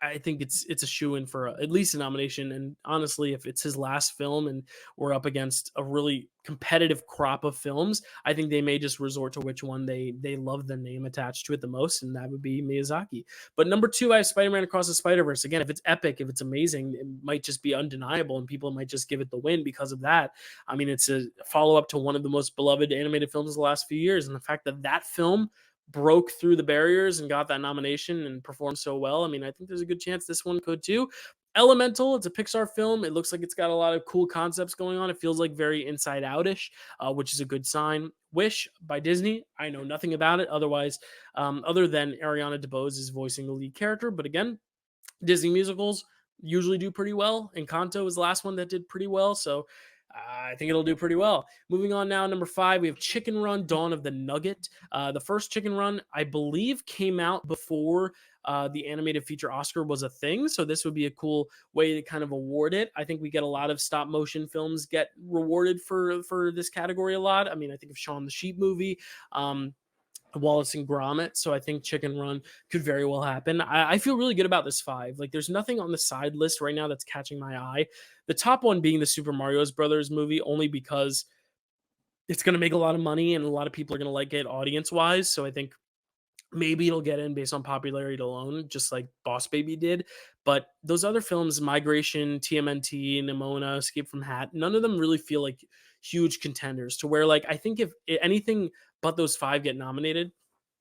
I think it's a shoe in for at least a nomination. And honestly, if it's his last film and we're up against a really competitive crop of films, I think they may just resort to which one they love the name attached to it the most, and that would be Miyazaki. But number 2, I have Spider-Man Across the Spider-Verse. Again, if it's epic, if it's amazing, it might just be undeniable, and people might just give it the win because of that. I mean, it's a follow up to one of the most beloved animated films of the last few years, and the fact that that film broke through the barriers and got that nomination and performed so well. I mean, I think there's a good chance this one could too. Elemental, it's a Pixar film. It looks like it's got a lot of cool concepts going on. It feels like very Inside Out-ish, which is a good sign. Wish by Disney, I know nothing about it. Otherwise, other than Ariana DeBose is voicing the lead character. But again, Disney musicals usually do pretty well. Encanto was the last one that did pretty well. So I think it'll do pretty well. Moving on now, number 5, we have Chicken Run, Dawn of the Nugget. The first Chicken Run, I believe, came out before the animated feature Oscar was a thing. So this would be a cool way to kind of award it. I think we get a lot of stop motion films get rewarded for this category a lot. I mean, I think of Shaun the Sheep movie. Wallace and Gromit. So I think Chicken Run could very well happen. I feel really good about this 5. Like, there's nothing on the side list right now that's catching my eye. The top one being the Super Mario Brothers movie, only because it's going to make a lot of money and a lot of people are going to like it audience wise. So I think maybe it'll get in based on popularity alone, just like Boss Baby did. But those other films, Migration, TMNT, Nimona, Escape from Hat, none of them really feel like huge contenders to where, like, I think if anything but those 5 get nominated,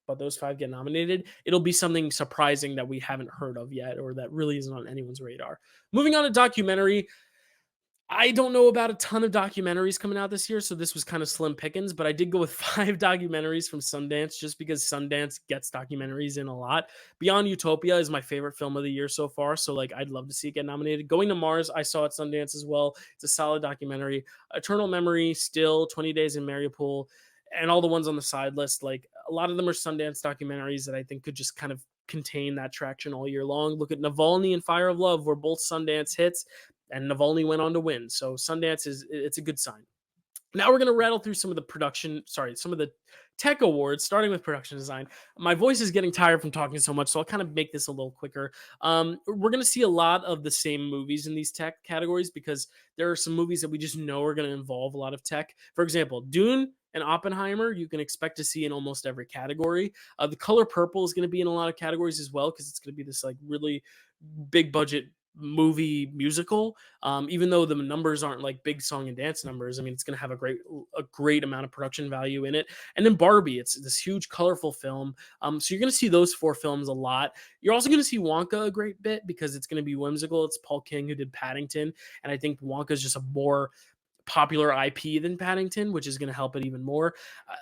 it'll be something surprising that we haven't heard of yet or that really isn't on anyone's radar. Moving on to documentary, I don't know about a ton of documentaries coming out this year, so this was kind of slim pickings, but I did go with 5 documentaries from Sundance just because Sundance gets documentaries in a lot. Beyond Utopia is my favorite film of the year so far, so like I'd love to see it get nominated. Going to Mars, I saw at Sundance as well. It's a solid documentary. Eternal Memory, Still, 20 Days in Mariupol, and all the ones on the side list, like a lot of them are Sundance documentaries that I think could just kind of contain that traction all year long. Look at Navalny and Fire of Love, were both Sundance hits, and Navalny went on to win. So Sundance it's a good sign. Now we're going to rattle through some of the tech awards, starting with production design. My voice is getting tired from talking so much, so I'll kind of make this a little quicker. We're going to see a lot of the same movies in these tech categories because there are some movies that we just know are going to involve a lot of tech. For example, Dune and Oppenheimer, you can expect to see in almost every category. The Color Purple is going to be in a lot of categories as well because it's going to be this like really big budget movie musical, even though the numbers aren't like big song and dance numbers. I mean, it's going to have a great amount of production value in it. And then Barbie, it's this huge colorful film, so you're going to see those 4 films a lot. You're also going to see Wonka a great bit because it's going to be whimsical. It's Paul King who did Paddington, and I think Wonka is just a more popular IP than Paddington, which is going to help it even more.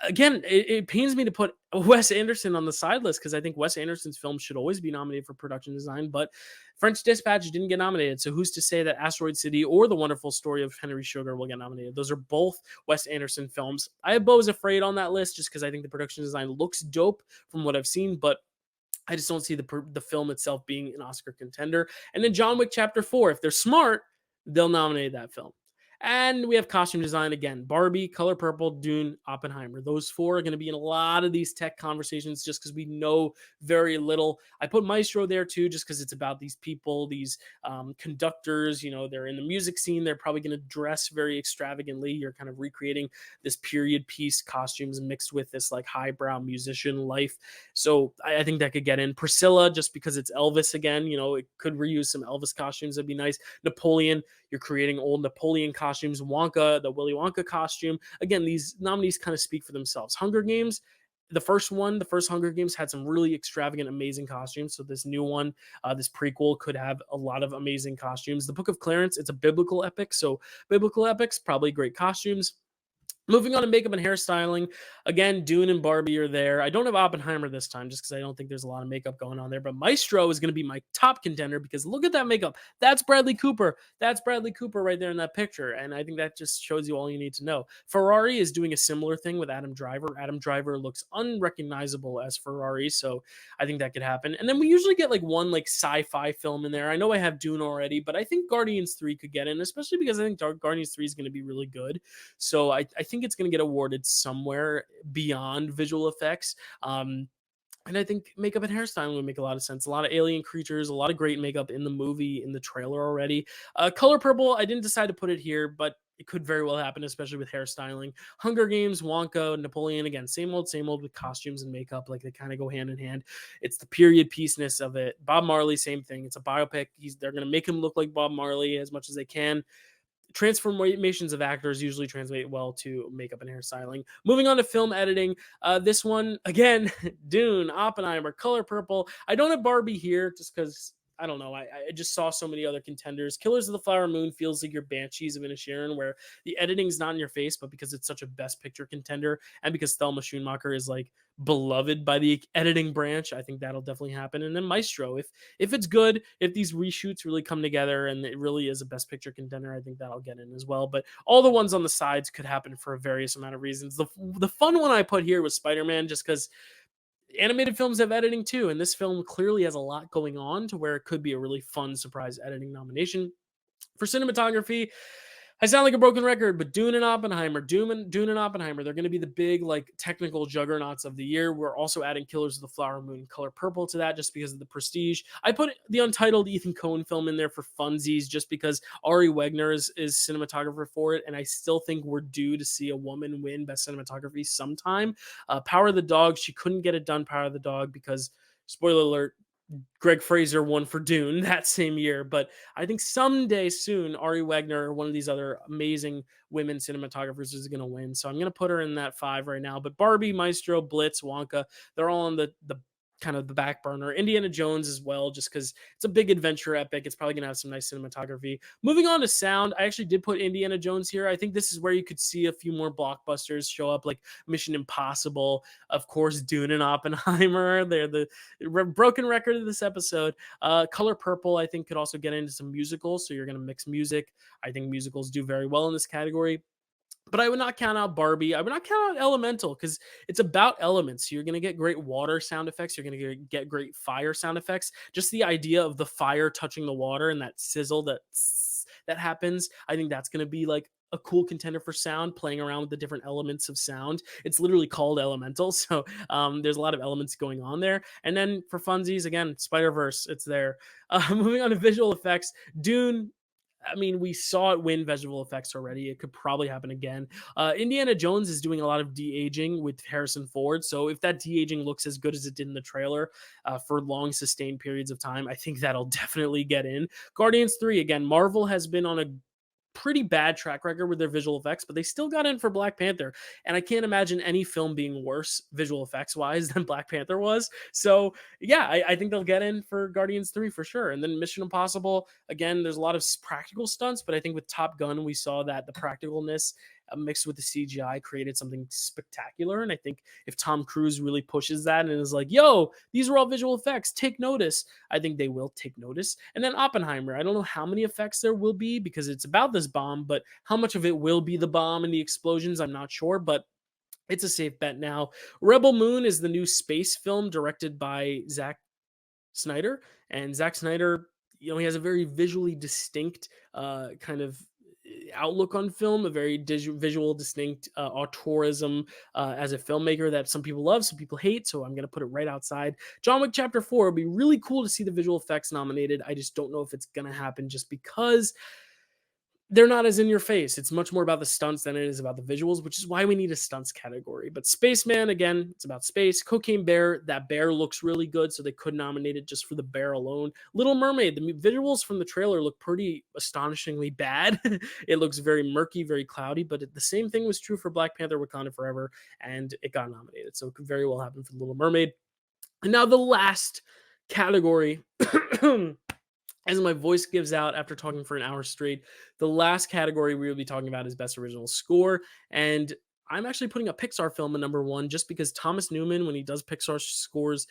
Again, it pains me to put Wes Anderson on the side list because I think Wes Anderson's films should always be nominated for production design, but French Dispatch didn't get nominated. So who's to say that Asteroid City or The Wonderful Story of Henry Sugar will get nominated? Those are both Wes Anderson films. I have Beau is Afraid on that list just because I think the production design looks dope from what I've seen, but I just don't see the film itself being an Oscar contender. And then John Wick Chapter 4, if they're smart, they'll nominate that film. And we have costume design again. Barbie, Color Purple, Dune, Oppenheimer. Those four are going to be in a lot of these tech conversations just because we know very little. I put Maestro there too, just because it's about these people, these conductors. You know, they're in the music scene. They're probably going to dress very extravagantly. You're kind of recreating this period piece costumes mixed with this like highbrow musician life. So I think that could get in. Priscilla, just because it's Elvis again. You know, it could reuse some Elvis costumes. That'd be nice. Napoleon, you're creating old Napoleon costumes. Wonka, the Willy Wonka costume. Again, these nominees kind of speak for themselves. Hunger Games, the first Hunger Games had some really extravagant, amazing costumes. So this new one, this prequel could have a lot of amazing costumes. The Book of Clarence, it's a biblical epic. So biblical epics, probably great costumes. Moving on to makeup and hairstyling, again, Dune and Barbie are there. I don't have Oppenheimer this time just because I don't think there's a lot of makeup going on there. But Maestro is going to be my top contender because look at that makeup. That's Bradley Cooper. That's Bradley Cooper right there in that picture. And I think that just shows you all you need to know. Ferrari is doing a similar thing with Adam Driver. Adam Driver looks unrecognizable as Ferrari, so I think that could happen. And then we usually get like one like sci-fi film in there. I know I have Dune already, but I think Guardians 3 could get in, especially because I think Guardians 3 is going to be really good. So I think it's going to get awarded somewhere beyond visual effects. And I think makeup and hairstyling would make a lot of sense. A lot of alien creatures, a lot of great makeup in the movie, in the trailer already. Color Purple, I didn't decide to put it here, but it could very well happen, especially with hairstyling. Hunger Games, Wonka, Napoleon, again, same old with costumes and makeup. Like they kind of go hand in hand. It's the period piece-ness of it. Bob Marley, same thing. It's a biopic. They're going to make him look like Bob Marley as much as they can. Transformations of actors usually translate well to makeup and hairstyling. Moving on to film editing. This one, again, Dune, Oppenheimer, Color Purple. I don't have Barbie here just because, I don't know. I just saw so many other contenders. Killers of the Flower Moon feels like your Banshees of Inisherin, where the editing's not in your face, but because it's such a best picture contender and because Thelma Schoonmaker is like beloved by the editing branch, I think that'll definitely happen. And then Maestro, if it's good, if these reshoots really come together and it really is a best picture contender, I think that'll get in as well. But all the ones on the sides could happen for a various amount of reasons. The fun one I put here was Spider-Man, just because animated films have editing too, and this film clearly has a lot going on to where it could be a really fun surprise editing nomination. For cinematography, I sound like a broken record, but Dune and Oppenheimer, they're going to be the big like technical juggernauts of the year. We're also adding Killers of the Flower Moon, Color Purple to that just because of the prestige. I put the untitled Ethan Coen film in there for funsies just because Ari Wegner is cinematographer for it, and I still think we're due to see a woman win Best Cinematography sometime. Power of the Dog, she couldn't get it done, Power of the Dog, because, spoiler alert, Greg Fraser won for Dune that same year, but I think someday soon, Ari Wegner or one of these other amazing women cinematographers is going to win. So I'm going to put her in that 5 right now. But Barbie, Maestro, Blitz, Wonka, they're all on the kind of the back burner. Indiana Jones as well, just because it's a big adventure epic. It's probably going to have some nice cinematography. Moving on to sound, I actually did put Indiana Jones here. I think this is where you could see a few more blockbusters show up, like Mission Impossible, of course, Dune and Oppenheimer. They're the broken record of this episode. Color Purple, I think, could also get into some musicals, so you're going to mix music. I think musicals do very well in this category. But I would not count out Barbie. I would not count out Elemental because it's about elements. You're going to get great water sound effects. You're going to get great fire sound effects. Just the idea of the fire touching the water and that sizzle that happens, I think that's going to be like a cool contender for sound, playing around with the different elements of sound. It's literally called Elemental. So there's a lot of elements going on there. And then for funsies, again, Spider-Verse, it's there. Moving on to visual effects, Dune, I mean, we saw it win visual effects already. It could probably happen again. Indiana Jones is doing a lot of de-aging with Harrison Ford. So if that de-aging looks as good as it did in the trailer for long sustained periods of time, I think that'll definitely get in. Guardians 3, again, Marvel has been on a pretty bad track record with their visual effects, but they still got in for Black Panther. And I can't imagine any film being worse visual effects wise than Black Panther was. So yeah, I think they'll get in for Guardians 3 for sure. And then Mission Impossible, again, there's a lot of practical stunts, but I think with Top Gun, we saw that the practicalness mixed with the CGI created something spectacular. And I think if Tom Cruise really pushes that and is like, yo, these are all visual effects, take notice, I think they will take notice. And then Oppenheimer, I don't know how many effects there will be because it's about this bomb, but how much of it will be the bomb and the explosions, I'm not sure. But it's a safe bet now. Rebel Moon is the new space film directed by Zack Snyder. And Zack Snyder, he has a very visually distinct kind of outlook on film, a very visual, distinct auteurism as a filmmaker that some people love, some people hate. So I'm going to put it right outside. John Wick Chapter 4 would be really cool to see the visual effects nominated. I just don't know if it's going to happen just because they're not as in your face. It's much more about the stunts than it is about the visuals, which is why we need a stunts category. But Spaceman, again, it's about space. Cocaine Bear, that bear looks really good, so they could nominate it just for the bear alone. Little Mermaid, the visuals from the trailer look pretty astonishingly bad. It looks very murky, very cloudy, but the same thing was true for Black Panther Wakanda Forever, and it got nominated. So it could very well happen for Little Mermaid. And now the last category as my voice gives out after talking for an hour straight, the last category we will be talking about is Best Original Score. And I'm actually putting a Pixar film in number one just because Thomas Newman, when he does Pixar scores,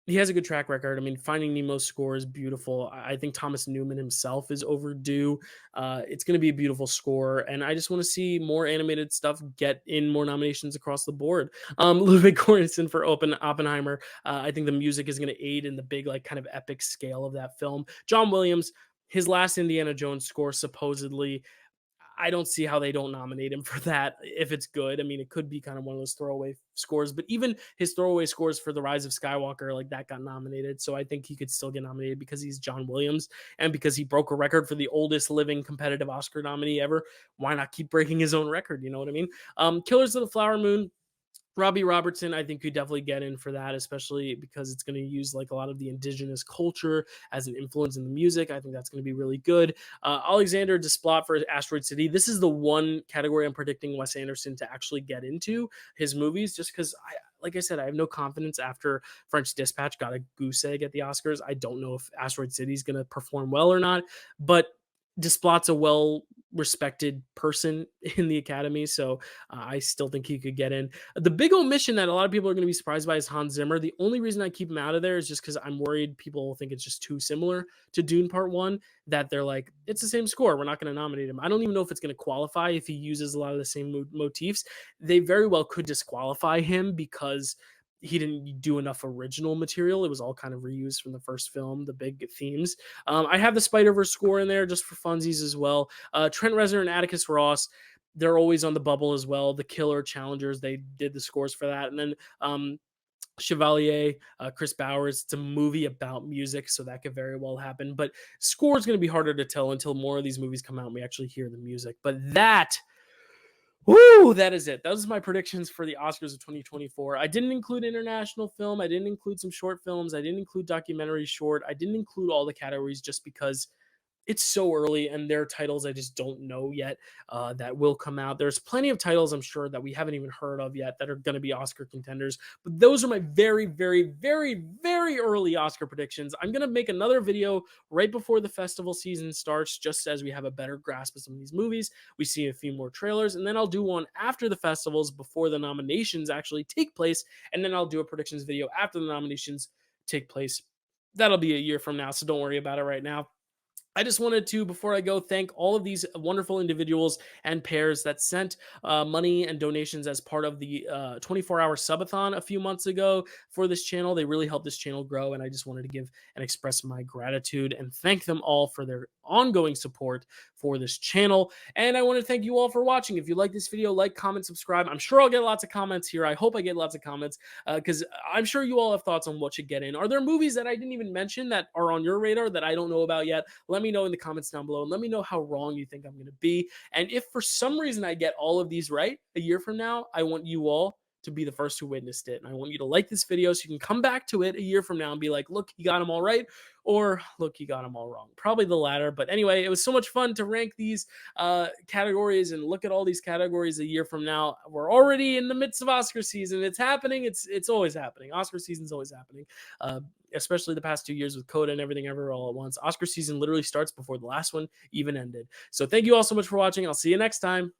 he has a good track record. I mean, Finding Nemo's score is beautiful. I think Thomas Newman himself is overdue. It's going to be a beautiful score, and I just want to see more animated stuff get in more nominations across the board. Ludwig Göransson for Oppenheimer. I think the music is going to aid in the big, like, kind of epic scale of that film. John Williams, his last Indiana Jones score, supposedly. I don't see how they don't nominate him for that if it's good. I mean, it could be kind of one of those throwaway scores, but even his throwaway scores for The Rise of Skywalker, like, that got nominated. So I think he could still get nominated because he's John Williams and because he broke a record for the oldest living competitive Oscar nominee ever. Why not keep breaking his own record? You know what I mean? Killers of the Flower Moon. Robbie Robertson, I think, could definitely get in for that, especially because it's going to use like a lot of the indigenous culture as an influence in the music. I think that's going to be really good. Alexander Desplat for Asteroid City. This is the one category I'm predicting Wes Anderson to actually get into his movies, just because like I said, I have no confidence after French Dispatch got a goose egg at the Oscars. I don't know if Asteroid City is going to perform well or not, but Desplat's a well-respected person in the Academy, so I still think he could get in. The big omission that a lot of people are going to be surprised by is Hans Zimmer. The only reason I keep him out of there is just because I'm worried people will think it's just too similar to Dune Part 1, that they're like, it's the same score, we're not going to nominate him. I don't even know if it's going to qualify if he uses a lot of the same motifs. They very well could disqualify him because he didn't do enough original material. It was all kind of reused from the first film, the big themes. I have the Spider-Verse score in there just for funsies as well. Trent Reznor and Atticus Ross, they're always on the bubble as well. The Killer Challengers, they did the scores for that. And then Chevalier, Chris Bowers, it's a movie about music, so that could very well happen. But score is going to be harder to tell until more of these movies come out and we actually hear the music. But that is it. Those are my predictions for the Oscars of 2024. I didn't include international film. I didn't include some short films. I didn't include documentary short. I didn't include all the categories just because it's so early and there are titles I just don't know yet that will come out. There's plenty of titles I'm sure that we haven't even heard of yet that are going to be Oscar contenders. But those are my very, very, very, very early Oscar predictions. I'm going to make another video right before the festival season starts, just as we have a better grasp of some of these movies. We see a few more trailers, and then I'll do one after the festivals before the nominations actually take place. And then I'll do a predictions video after the nominations take place. That'll be a year from now, so don't worry about it right now. I just wanted to, before I go, thank all of these wonderful individuals and pairs that sent money and donations as part of the 24-hour subathon a few months ago for this channel. They really helped this channel grow, and I just wanted to give and express my gratitude and thank them all for their ongoing support for this channel. And I want to thank you all for watching. If you like this video, like, comment, subscribe. I'm sure I'll get lots of comments here. I hope I get lots of comments because I'm sure you all have thoughts on what should get in. Are there movies that I didn't even mention that are on your radar that I don't know about yet? Let me know in the comments down below and let me know how wrong you think I'm going to be. And if for some reason I get all of these right a year from now, I want you all to be the first who witnessed it. And I want you to like this video so you can come back to it a year from now and be like, look, he got them all right, or look, he got them all wrong. Probably the latter. But anyway, it was so much fun to rank these categories and look at all these categories a year from now. We're already in the midst of Oscar season. It's happening. It's always happening. Oscar season's always happening. Especially the past 2 years with Coda and Everything Ever All at Once. Oscar season literally starts before the last one even ended. So thank you all so much for watching. I'll see you next time.